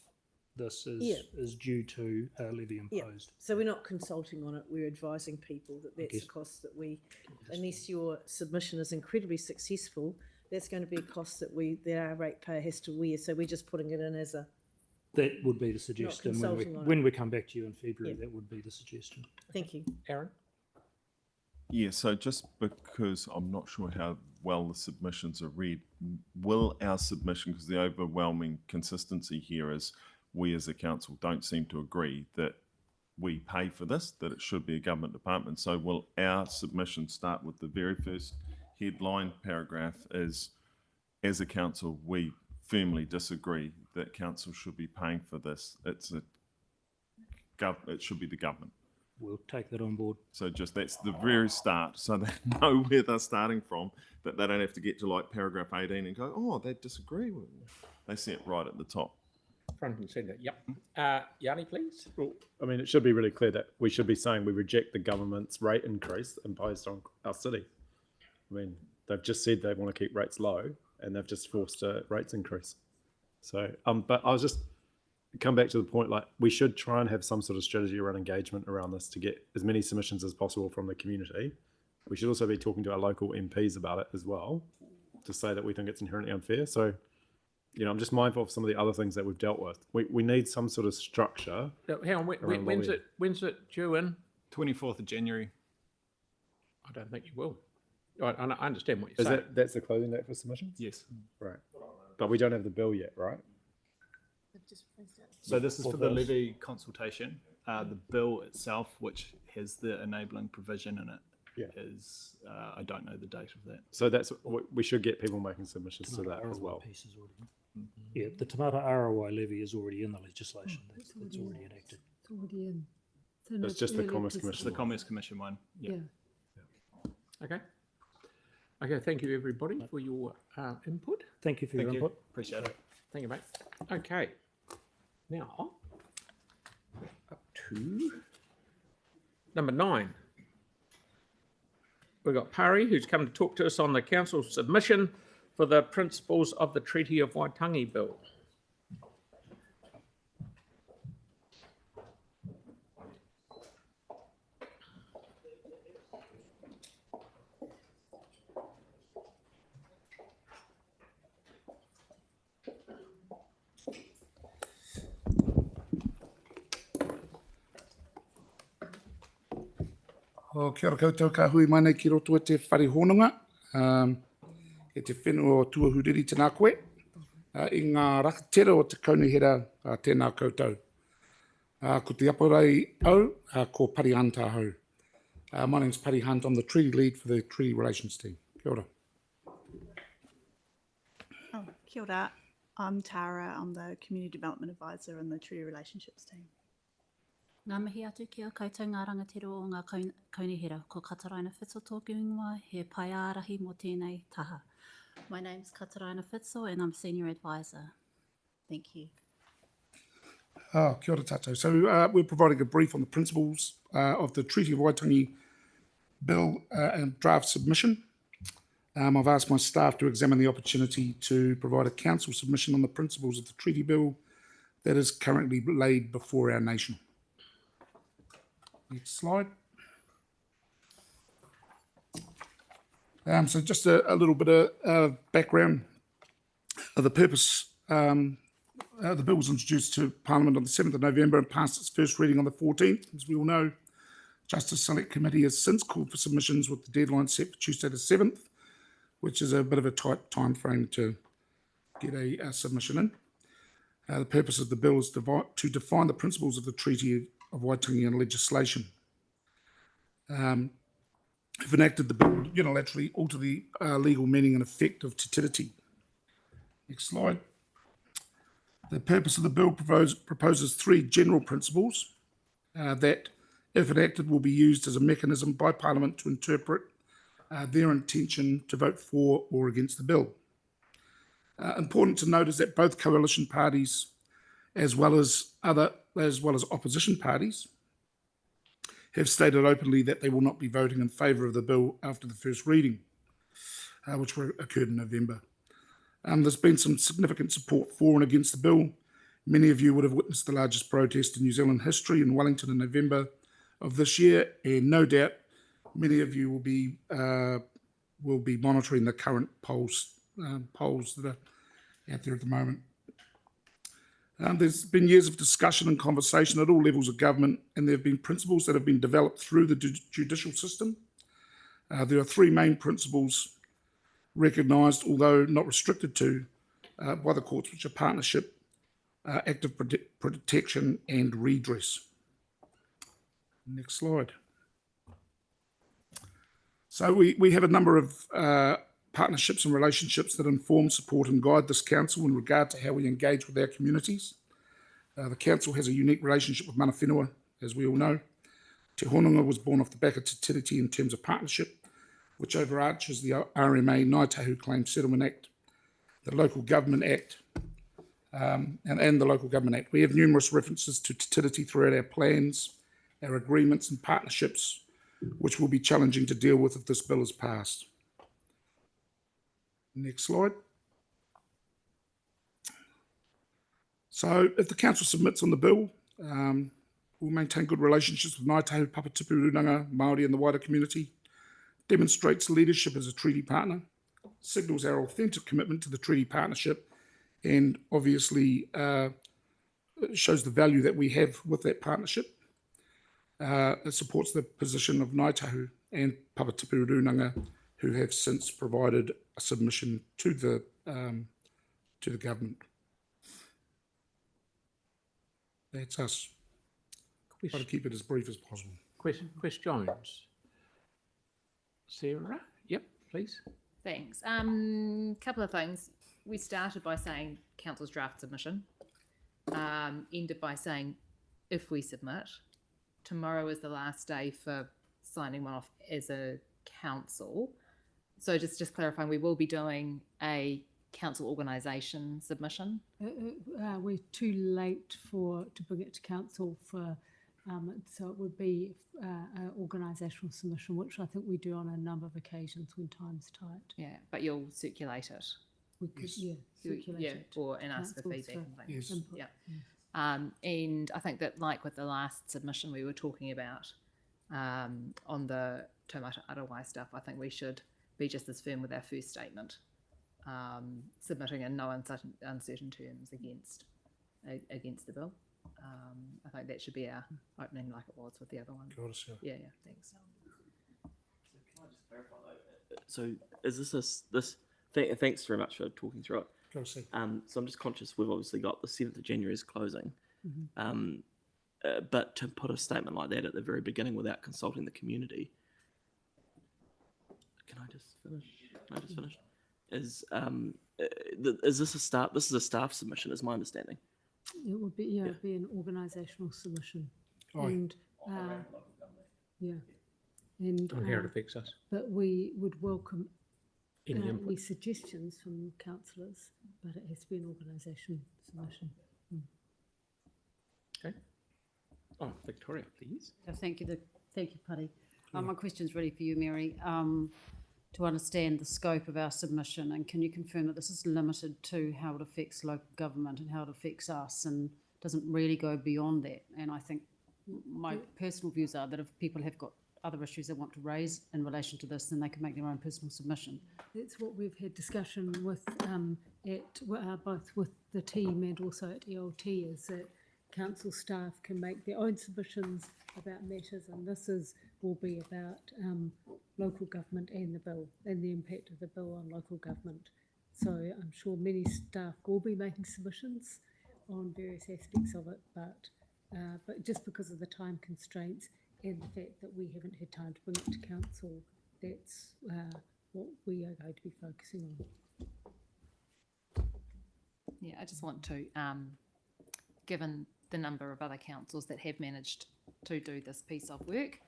this is due to levy imposed. So we're not consulting on it, we're advising people that that's a cost that we, unless your submission is incredibly successful, that's going to be a cost that our ratepayer has to wear. So we're just putting it in as a... That would be the suggestion. When we come back to you in February, that would be the suggestion. Thank you. Aaron? Yeah, so just because I'm not sure how well the submissions are read, will our submission, because the overwhelming consistency here is we as a council don't seem to agree that we pay for this, that it should be a government department. So will our submission start with the very first headline paragraph is, as a council, we firmly disagree that council should be paying for this. It should be the government. We'll take that on board. So just that's the very start, so they know where they're starting from, that they don't have to get to like paragraph 18 and go, oh, they disagree with me. They see it right at the top. Front and centre, yep. Yanni, please. Well, I mean, it should be really clear that we should be saying we reject the government's rate increase imposed on our city. I mean, they've just said they want to keep rates low, and they've just forced a rates increase. So, but I was just come back to the point, like we should try and have some sort of strategy around engagement around this to get as many submissions as possible from the community. We should also be talking to our local MPs about it as well, to say that we think it's inherently unfair. So, you know, I'm just mindful of some of the other things that we've dealt with. We need some sort of structure. Hang on, when's it due in? 24th of January. I don't think you will. I understand what you're saying. That's the closing date for submissions? Yes. Right. But we don't have the bill yet, right? So this is for the levy consultation. The bill itself, which has the enabling provision in it, is I don't know the date of that. So that's we should get people making submissions to that as well. Yeah, the Tomato ROI levy is already in the legislation. It's already enacted. It's already in. It's just the Commerce Commission. The Commerce Commission one. Yeah. Okay. Okay, thank you everybody for your input. Thank you for your input. Appreciate it. Thank you, mate. Okay. Now, up to number 9. We've got Pari, who's come to talk to us on the council submission for the principles of the Treaty of Waitangi Bill. Kia ora koutou ka hui mana ki roto e te whare hononga. E te whenua o tuahuriri tēnā koe. I ngā rakatera o te kaunihera tēnā koutou. Ko te aporei au, ko Pari Hunt ahau. My name's Pari Hunt. I'm the treaty lead for the treaty relations team. Kia ora. Oh, kia ora. I'm Tara. I'm the community development advisor in the treaty relationships team. Ngā mihi atu kia koutou ngā rangatiro o ngā kaunihera. Ko Kataraina Fitso tōku ingoa, he pai ārahi mō tēnei taha. My name's Kataraina Fitso and I'm Senior Advisor. Thank you. Kia ora tātou. So we're providing a brief on the principles of the Treaty of Waitangi Bill and draft submission. I've asked my staff to examine the opportunity to provide a council submission on the principles of the Treaty Bill that is currently laid before our nation. Next slide. So just a little bit of background. The bill was introduced to Parliament on the 7th of November and passed its first reading on the 14th. As we all know, Justice Select Committee has since called for submissions with the deadline set for Tuesday the 7th, which is a bit of a tight time frame to get a submission in. The purpose of the bill is to define the principles of the Treaty of Waitangi and legislation. If enacted, the bill would unilaterally alter the legal meaning and effect of te tiriti. Next slide. The purpose of the bill proposes three general principles that, if enacted, will be used as a mechanism by Parliament to interpret their intention to vote for or against the bill. Important to note is that both coalition parties, as well as opposition parties, have stated openly that they will not be voting in favour of the bill after the first reading, which occurred in November. There's been some significant support for and against the bill. Many of you would have witnessed the largest protest in New Zealand history in Wellington in November of this year, and no doubt many of you will be monitoring the current polls that are out there at the moment. There's been years of discussion and conversation at all levels of government, and there have been principles that have been developed through the judicial system. There are three main principles recognised, although not restricted to, by the courts, which are partnership, active protection, and redress. Next slide. So we have a number of partnerships and relationships that inform, support and guide this council in regard to how we engage with our communities. The council has a unique relationship with mana whenua, as we all know. Te Hononga was born off the back of te tiriti in terms of partnership, which overarches the RMA Ngāi Tahu Claims Settlement Act, the Local Government Act, and the Local Government Act. We have numerous references to te tiriti throughout our plans, our agreements and partnerships, which will be challenging to deal with if this bill is passed. Next slide. So if the council submits on the bill, we'll maintain good relationships with Ngāi Tahu, Papatipu, Runanga, Māori and the wider community, demonstrates leadership as a treaty partner, signals our authentic commitment to the treaty partnership, and obviously shows the value that we have with that partnership. It supports the position of Ngāi Tahu and Papatipu Runanga, who have since provided a submission to the government. That's us. Try to keep it as brief as possible. Questions? Sarah? Yep, please. Thanks. Couple of things. We started by saying council's draft submission, ended by saying if we submit. Tomorrow is the last day for signing one off as a council. So just clarifying, we will be doing a council organisation submission. We're too late to bring it to council for, so it would be an organisational submission, which I think we do on a number of occasions when time's tight. Yeah, but you'll circulate it. We could, yeah, circulate it. Or and ask for feedback and things. Yes. Yeah. And I think that, like with the last submission we were talking about on the Taumata Arawai stuff, I think we should be just as firm with our first statement, submitting in no uncertain terms against the bill. I think that should be our opening, like it was with the other one. Yeah, thanks. So can I just clarify though? So is this thanks very much for talking through it. So I'm just conscious we've obviously got the 7th of January is closing, but to put a statement like that at the very beginning without consulting the community, can I just finish? Is this a staff? This is a staff submission, is my understanding. It would be it'd be an organisational submission, and and on how it affects us. But we would welcome any suggestions from councillors, but it has to be an organisation submission. Okay. Oh, Victoria, please. Thank you, Paddy. My question's really for you, Mary. To understand the scope of our submission, and can you confirm that this is limited to how it affects local government and how it affects us, and doesn't really go beyond that? And I think my personal views are that if people have got other issues they want to raise in relation to this, then they can make their own personal submission. That's what we've had discussion with both with the team and also at ELT, is that council staff can make their own submissions about matters, and will be about local government and the bill and the impact of the bill on local government. So I'm sure many staff will be making submissions on various aspects of it, but just because of the time constraints and the fact that we haven't had time to bring it to council, that's what we are going to be focusing on. Yeah, I just want to, given the number of other councils that have managed to do this piece of work,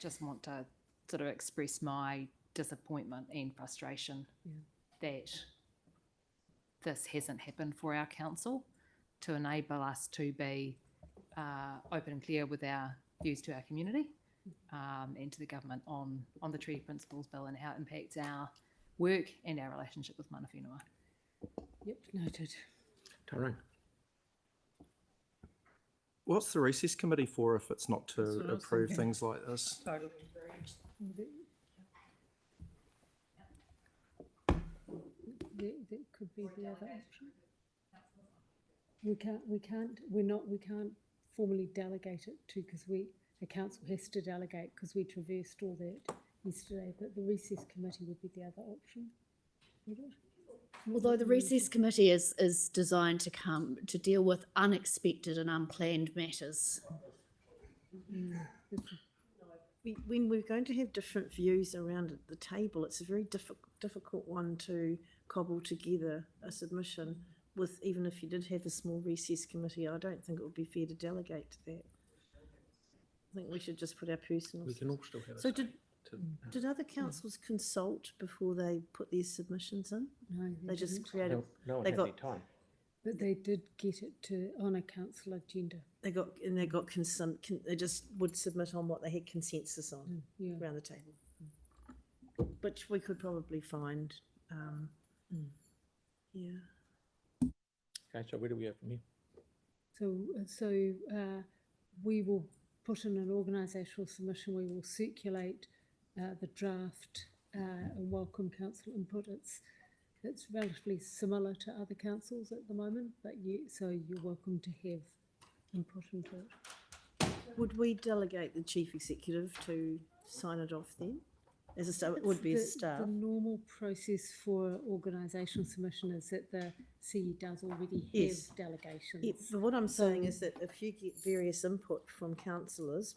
just want to sort of express my disappointment and frustration that this hasn't happened for our council, to enable us to be open and clear with our views to our community and to the government on the Treaty Principles Bill and how it impacts our work and our relationship with mana whenua. Yep, noted. Tarang. What's the recess committee for if it's not to approve things like this? Totally. That could be the other option. We can't formally delegate it to, because the council has to delegate, because we traversed all that yesterday, but the recess committee would be the other option. Would it? Although the recess committee is designed to deal with unexpected and unplanned matters. When we're going to have different views around the table, it's a very difficult one to cobble together a submission with, even if you did have a small recess committee. I don't think it would be fair to delegate to that. I think we should just put our personal... We can all still have a So say did other councils consult before they put their submissions in? No, they just created... No one they had got, any time. But they did get it on a council agenda. They got consent. They just would submit on what they had consensus on around the table, which we could probably find. Yeah. Okay, so where do we go from here? So we will put in an organisational submission. We will circulate the draft and welcome council input. It's relatively similar to other councils at the moment, but so you're welcome to have input into it. Would we delegate the chief executive to sign it off then? As a staff, it would be a staff. The normal process for organisational submission is that the CE does already have delegations. Yeah, but what I'm saying is that if you get various input from councillors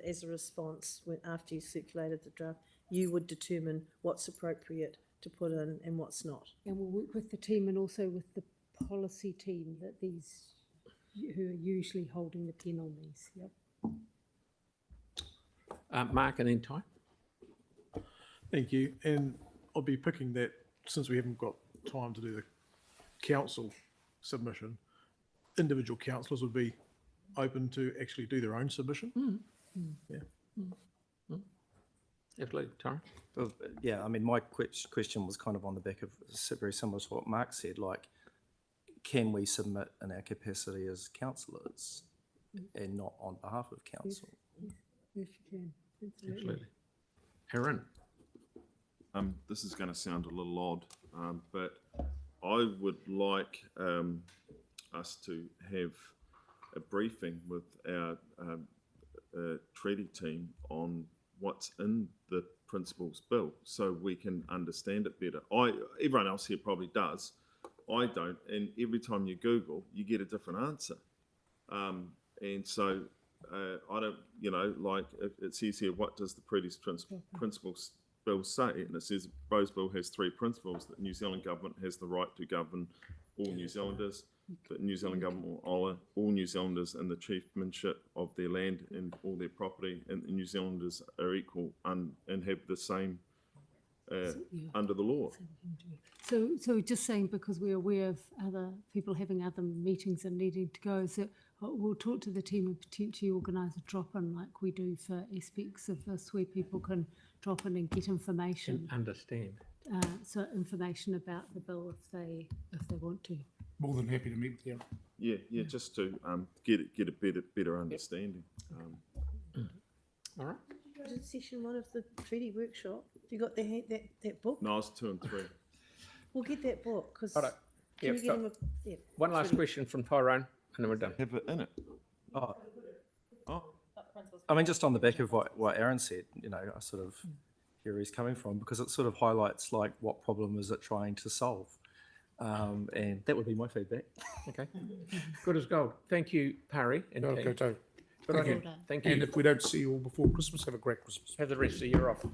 as a response after you circulated the draft, you would determine what's appropriate to put in and what's not. And we'll work with the team and also with the policy team who are usually holding the pen on these. Yep. Mark and then Ty. Thank you. And I'll be picking that, since we haven't got time to do the council submission, individual councillors would be open to actually do their own submission. Yeah. Absolutely. Tara? Well, yeah, I mean, my question was kind of on the back of very similar to what Mark said, like, can we submit in our capacity as councillors and not on behalf of council? Yes, you can. Absolutely. Aaron? This is going to sound a little odd, but I would like us to have a briefing with our treaty team on what's in the Principles Bill, so we can understand it better. Everyone else here probably does. I don't, and every time you Google, you get a different answer. And so I don't, like it says here, what does the Principles Bill say? And it says Rose Bill has 3 principles: that New Zealand government has the right to govern all New Zealanders, that New Zealand government will honour all New Zealanders in the chiefmanship of their land and all their property, and the New Zealanders are equal and have the same under the law. So just saying, because we're aware of other people having other meetings and needing to go, so we'll talk to the team and potentially organise a drop-in like we do for aspects of this, where people can drop in and get information. And understand. So information about the bill if they want to. More than happy to meet with you. Yeah, just to get a better understanding. All right. Go to session 1 of the treaty workshop. Have you got that book? No, it's 2 and 3. We'll get that book because Righto. can Yep, we get so him one it's last really- question from Tyrone, and then we're done. Have it in it. Oh, Oh, I mean, just on the back of what Aaron said, you know, I sort of hear where he's coming from because it sort of highlights like what problem is it trying to solve, and that would be my feedback. Okay, good as gold. Thank you, Parry and Kia team. ora koutou. Good on you. Thank you. And if we don't see you all before Christmas, have a great Christmas. Have the rest of the year off.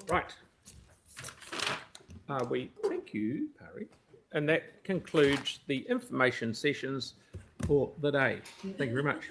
Right. Thank you, Parry. And that concludes the information sessions for the day. Thank you very much.